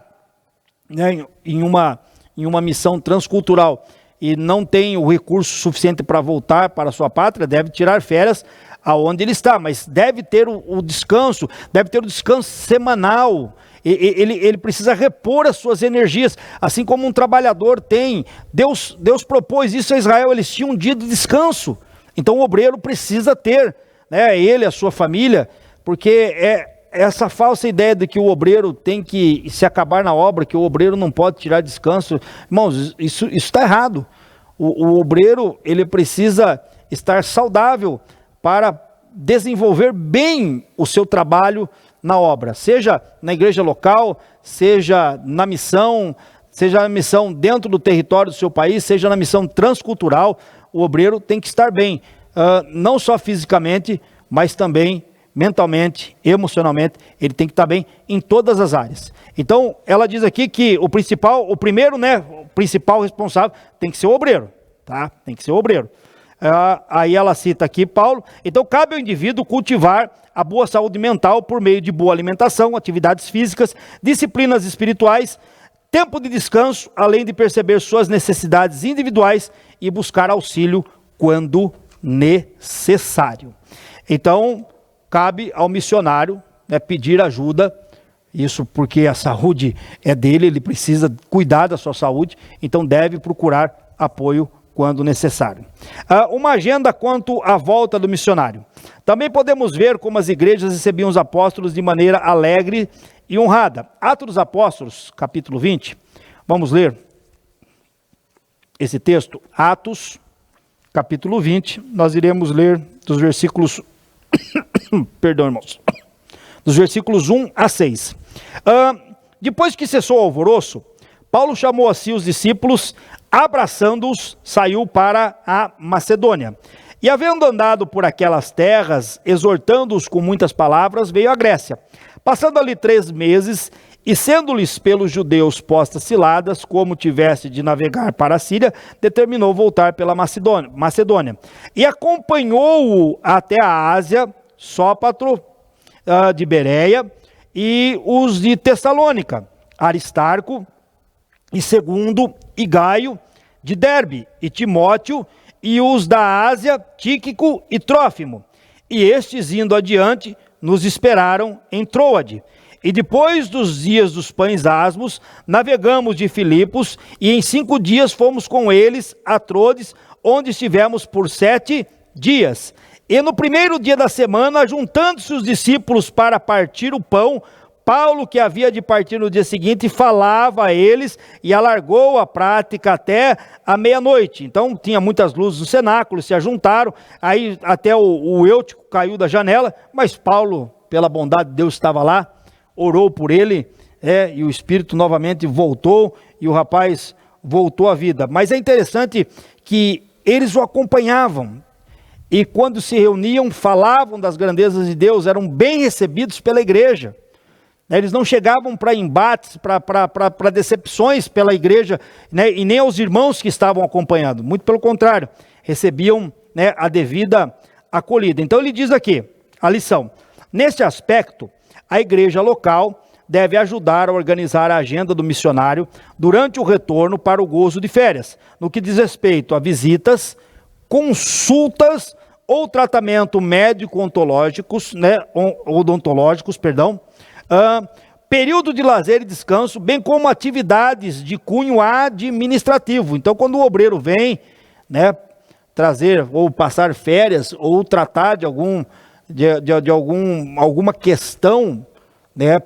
né, em uma missão transcultural e não tem o recurso suficiente para voltar para a sua pátria, deve tirar férias aonde ele está, mas deve ter o descanso, deve ter o descanso semanal. Ele precisa repor as suas energias, assim como um trabalhador tem. Deus propôs isso a Israel, eles tinham um dia de descanso. Então o obreiro precisa ter, né, ele, a sua família, porque essa falsa ideia de que o obreiro tem que se acabar na obra, que o obreiro não pode tirar descanso. Irmãos, isso está errado. O obreiro, ele precisa estar saudável para desenvolver bem o seu trabalho na obra, seja na igreja local, seja na missão dentro do território do seu país, seja na missão transcultural. O obreiro tem que estar bem, não só fisicamente, mas também mentalmente, emocionalmente. Ele tem que estar bem em todas as áreas. Então, ela diz aqui que o principal responsável tem que ser o obreiro, tá? Tem que ser o obreiro. Aí ela cita aqui Paulo: então cabe ao indivíduo cultivar a boa saúde mental por meio de boa alimentação, atividades físicas, disciplinas espirituais, tempo de descanso, além de perceber suas necessidades individuais e buscar auxílio quando necessário. Então, cabe ao missionário, né, pedir ajuda, isso porque a saúde é dele, ele precisa cuidar da sua saúde, então deve procurar apoio quando necessário. Uma agenda quanto à volta do missionário. Também podemos ver como as igrejas recebiam os apóstolos de maneira alegre e honrada. Atos dos Apóstolos, capítulo 20. Vamos ler esse texto. Atos, capítulo 20. Nós iremos ler dos versículos... Perdão, irmãos. Dos versículos 1 a 6. Depois que cessou o alvoroço, Paulo chamou a si os discípulos, abraçando-os, saiu para a Macedônia. E havendo andado por aquelas terras, exortando-os com muitas palavras, veio à Grécia. Passando ali 3 meses, e sendo-lhes pelos judeus postas ciladas, como tivesse de navegar para a Síria, determinou voltar pela Macedônia. E acompanhou-o até a Ásia, Sópatro de Bereia, e os de Tessalônica, Aristarco, e Segundo, e Gaio, de Derbe, e Timóteo, e os da Ásia, Tíquico e Trófimo. E estes, indo adiante, nos esperaram em Troade. E depois dos dias dos pães asmos, navegamos de Filipos, e em 5 dias fomos com eles a Troades, onde estivemos por 7 dias. E no primeiro dia da semana, juntando-se os discípulos para partir o pão, Paulo, que havia de partir no dia seguinte, falava a eles e alargou a prática até a meia-noite. Então tinha muitas luzes no cenáculo, se ajuntaram, aí até o Eutico caiu da janela, mas Paulo, pela bondade de Deus, estava lá, orou por ele, e o Espírito novamente voltou, e o rapaz voltou à vida. Mas é interessante que eles o acompanhavam, e quando se reuniam, falavam das grandezas de Deus, eram bem recebidos pela igreja. Eles não chegavam para embates, para decepções pela igreja, né, e nem aos irmãos que estavam acompanhando. Muito pelo contrário, recebiam, né, a devida acolhida. Então ele diz aqui, a lição: neste aspecto, a igreja local deve ajudar a organizar a agenda do missionário durante o retorno para o gozo de férias, no que diz respeito a visitas, consultas ou tratamento médico-odontológicos, né, período de lazer e descanso, bem como atividades de cunho administrativo. Então, quando o obreiro vem, né, trazer ou passar férias ou tratar de alguma questão, né,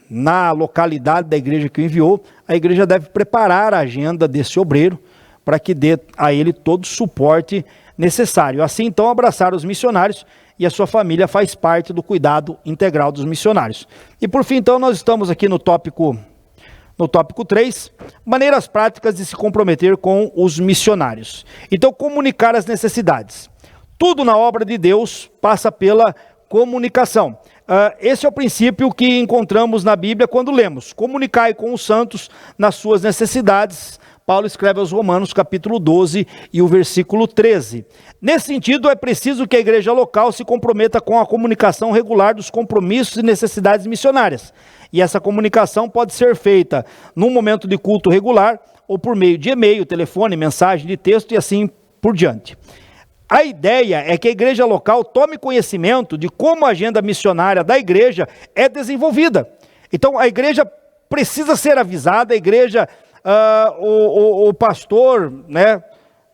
na localidade da igreja que o enviou, a igreja deve preparar a agenda desse obreiro para que dê a ele todo o suporte necessário. Assim, então, abraçar os missionários, e a sua família faz parte do cuidado integral dos missionários. E por fim, então, nós estamos aqui no tópico 3, maneiras práticas de se comprometer com os missionários. Então, comunicar as necessidades. Tudo na obra de Deus passa pela comunicação. Esse é o princípio que encontramos na Bíblia quando lemos: comunicai com os santos nas suas necessidades. Paulo escreve aos Romanos, capítulo 12 e o versículo 13. Nesse sentido, é preciso que a igreja local se comprometa com a comunicação regular dos compromissos e necessidades missionárias. E essa comunicação pode ser feita num momento de culto regular ou por meio de e-mail, telefone, mensagem de texto e assim por diante. A ideia é que a igreja local tome conhecimento de como a agenda missionária da igreja é desenvolvida. Então, a igreja precisa ser avisada, a igreja, o pastor, né,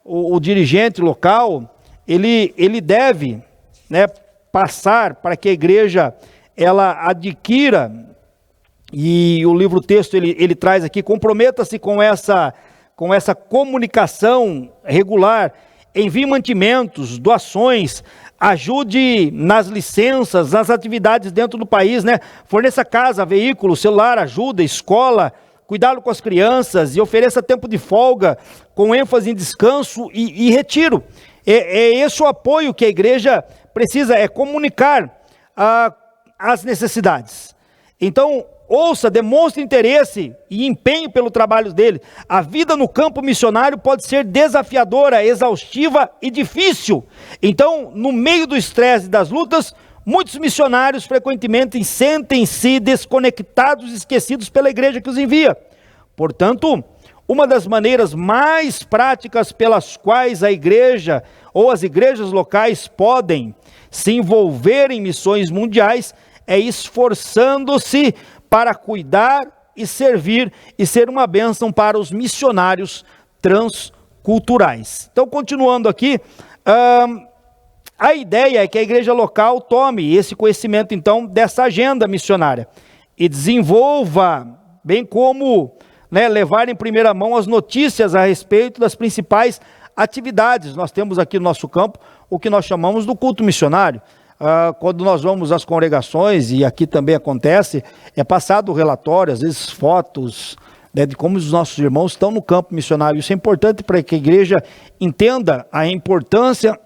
o dirigente local, ele deve, né, passar para que a igreja ela adquira, e o livro-texto ele traz aqui, comprometa-se com essa comunicação regular, envie mantimentos, doações, ajude nas licenças, nas atividades dentro do país, né? Forneça casa, veículo, celular, ajuda, escola, cuidado com as crianças e ofereça tempo de folga com ênfase em descanso e retiro. É esse o apoio que a igreja precisa, é comunicar as necessidades. Então, ouça, demonstre interesse e empenho pelo trabalho dele. A vida no campo missionário pode ser desafiadora, exaustiva e difícil. Então, no meio do estresse e das lutas, muitos missionários frequentemente sentem-se desconectados e esquecidos pela igreja que os envia. Portanto, uma das maneiras mais práticas pelas quais a igreja ou as igrejas locais podem se envolver em missões mundiais é esforçando-se para cuidar e servir e ser uma bênção para os missionários transculturais. Então, continuando aqui, a ideia é que a igreja local tome esse conhecimento, então, dessa agenda missionária e desenvolva, bem como, né, levar em primeira mão as notícias a respeito das principais atividades. Nós temos aqui no nosso campo o que nós chamamos do culto missionário. Quando nós vamos às congregações, e aqui também acontece, é passado o relatório, às vezes fotos, né, de como os nossos irmãos estão no campo missionário. Isso é importante para que a igreja entenda a importância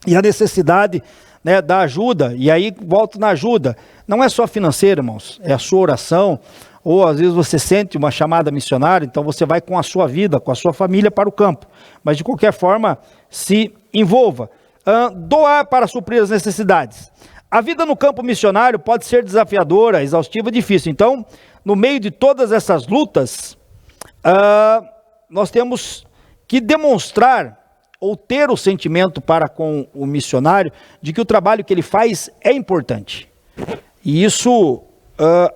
e a necessidade, né, da ajuda. E aí volto na ajuda, não é só financeira, irmãos, é a sua oração, ou às vezes você sente uma chamada missionária, então você vai com a sua vida, com a sua família para o campo, mas de qualquer forma se envolva. Doar para suprir as necessidades. A vida no campo missionário pode ser desafiadora, exaustiva e difícil. Então, no meio de todas essas lutas, nós temos que demonstrar ou ter o sentimento para com o missionário de que o trabalho que ele faz é importante. E isso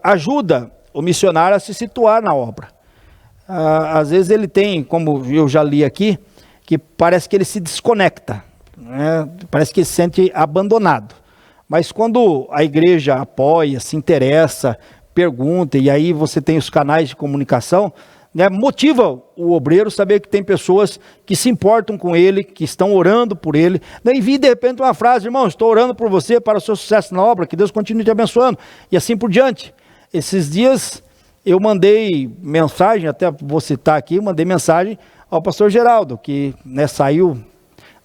ajuda o missionário a se situar na obra. Às vezes ele tem, como eu já li aqui, que parece que ele se desconecta. Parece que se sente abandonado, mas quando a igreja apoia, se interessa, pergunta, e aí você tem os canais de comunicação, né, motiva o obreiro saber que tem pessoas que se importam com ele, que estão orando por ele. Daí envie de repente uma frase: irmão, estou orando por você para o seu sucesso na obra, que Deus continue te abençoando, e assim por diante. Esses dias eu mandei mensagem, até vou citar aqui, mandei mensagem ao pastor Geraldo, que, né, saiu,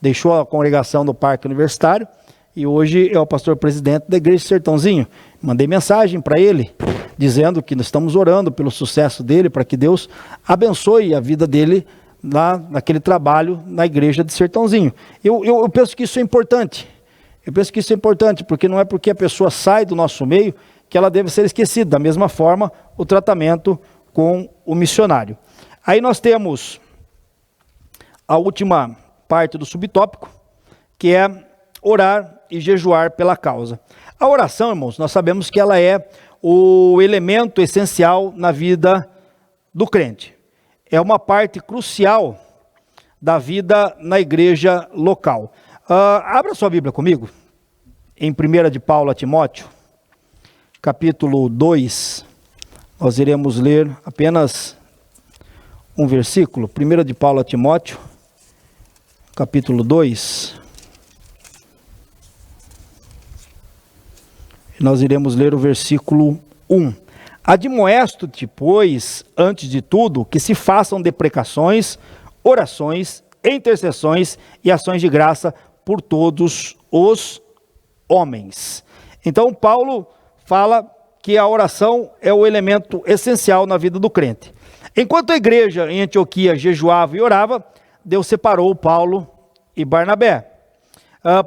deixou a congregação do Parque Universitário e hoje é o pastor presidente da Igreja Sertãozinho. Mandei mensagem para ele, dizendo que nós estamos orando pelo sucesso dele, para que Deus abençoe a vida dele lá naquele trabalho na Igreja de Sertãozinho. Eu penso que isso é importante. Eu penso que isso é importante, porque não é porque a pessoa sai do nosso meio que ela deve ser esquecida. Da mesma forma, o tratamento com o missionário. Aí nós temos a última parte do subtópico, que é orar e jejuar pela causa. A oração, irmãos, nós sabemos que ela é o elemento essencial na vida do crente. É uma parte crucial da vida na igreja local. Abra sua Bíblia comigo, em 1 de Paulo a Timóteo, capítulo 2, nós iremos ler apenas um versículo. 1 de Paulo a Timóteo, capítulo 2, nós iremos ler o versículo 1. Admoesto-te, pois, antes de tudo, que se façam deprecações, orações, intercessões e ações de graça por todos os homens. Então, Paulo fala que a oração é o elemento essencial na vida do crente. Enquanto a igreja em Antioquia jejuava e orava, Deus separou Paulo e Barnabé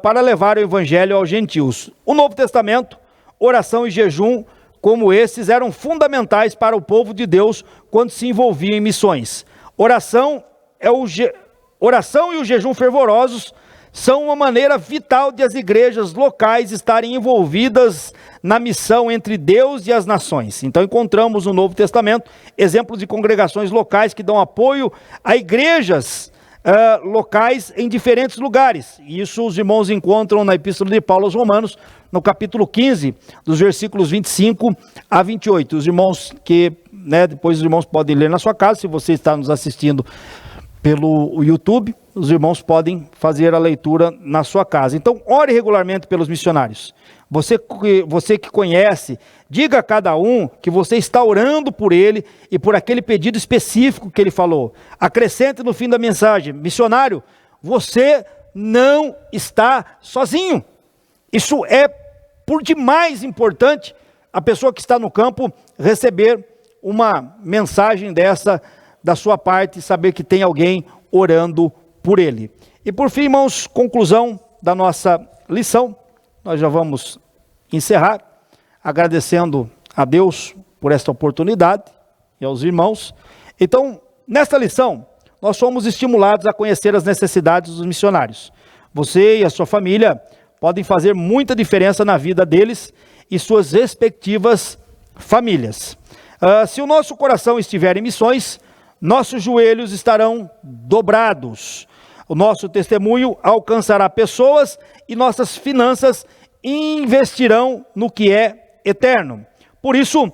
para levar o evangelho aos gentios. O Novo Testamento, oração e jejum como esses eram fundamentais para o povo de Deus quando se envolvia em missões. Oração e o jejum fervorosos são uma maneira vital de as igrejas locais estarem envolvidas na missão entre Deus e as nações. Então encontramos no Novo Testamento exemplos de congregações locais que dão apoio a igrejas locais em diferentes lugares. Isso os irmãos encontram na Epístola de Paulo aos Romanos, no capítulo 15, dos versículos 25 a 28. Os irmãos depois os irmãos podem ler na sua casa, se você está nos assistindo pelo YouTube, os irmãos podem fazer a leitura na sua casa. Então, ore regularmente pelos missionários. Você que conhece, diga a cada um que você está orando por ele e por aquele pedido específico que ele falou. Acrescente no fim da mensagem: missionário, você não está sozinho. Isso é por demais importante a pessoa que está no campo receber uma mensagem dessa da sua parte e saber que tem alguém orando por ele. E por fim, irmãos, conclusão da nossa lição. Nós já vamos encerrar agradecendo a Deus por esta oportunidade e aos irmãos. Então, nesta lição, nós somos estimulados a conhecer as necessidades dos missionários. Você e a sua família podem fazer muita diferença na vida deles e suas respectivas famílias. Se o nosso coração estiver em missões, nossos joelhos estarão dobrados. O nosso testemunho alcançará pessoas e nossas finanças investirão no que é eterno. Por isso,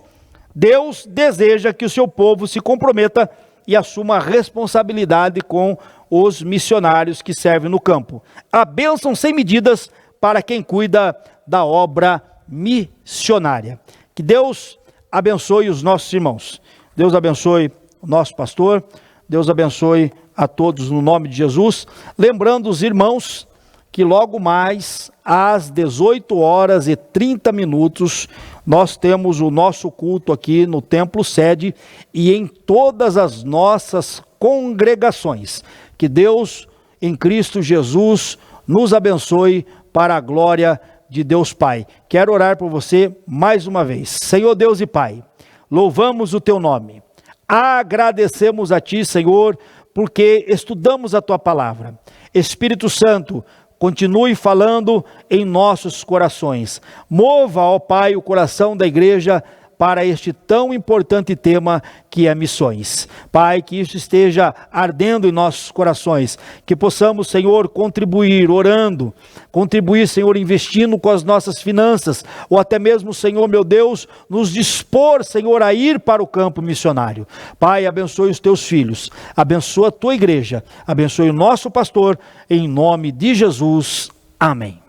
Deus deseja que o seu povo se comprometa e assuma a responsabilidade com os missionários que servem no campo. A bênção sem medidas para quem cuida da obra missionária. Que Deus abençoe os nossos irmãos. Deus abençoe o nosso pastor. Deus abençoe a todos no nome de Jesus. Lembrando os irmãos que logo mais às 18h30 nós temos o nosso culto aqui no templo sede e em todas as nossas congregações. Que Deus em Cristo Jesus nos abençoe para a glória de Deus Pai. Quero orar por você mais uma vez. Senhor Deus e Pai, louvamos o teu nome. Agradecemos a ti, Senhor, porque estudamos a tua palavra. Espírito Santo, continue falando em nossos corações. Mova, ó Pai, o coração da igreja para este tão importante tema que é missões. Pai, que isso esteja ardendo em nossos corações, que possamos, Senhor, contribuir orando, contribuir, Senhor, investindo com as nossas finanças, ou até mesmo, Senhor, meu Deus, nos dispor, Senhor, a ir para o campo missionário. Pai, abençoe os teus filhos, abençoa a tua igreja, abençoe o nosso pastor, em nome de Jesus. Amém.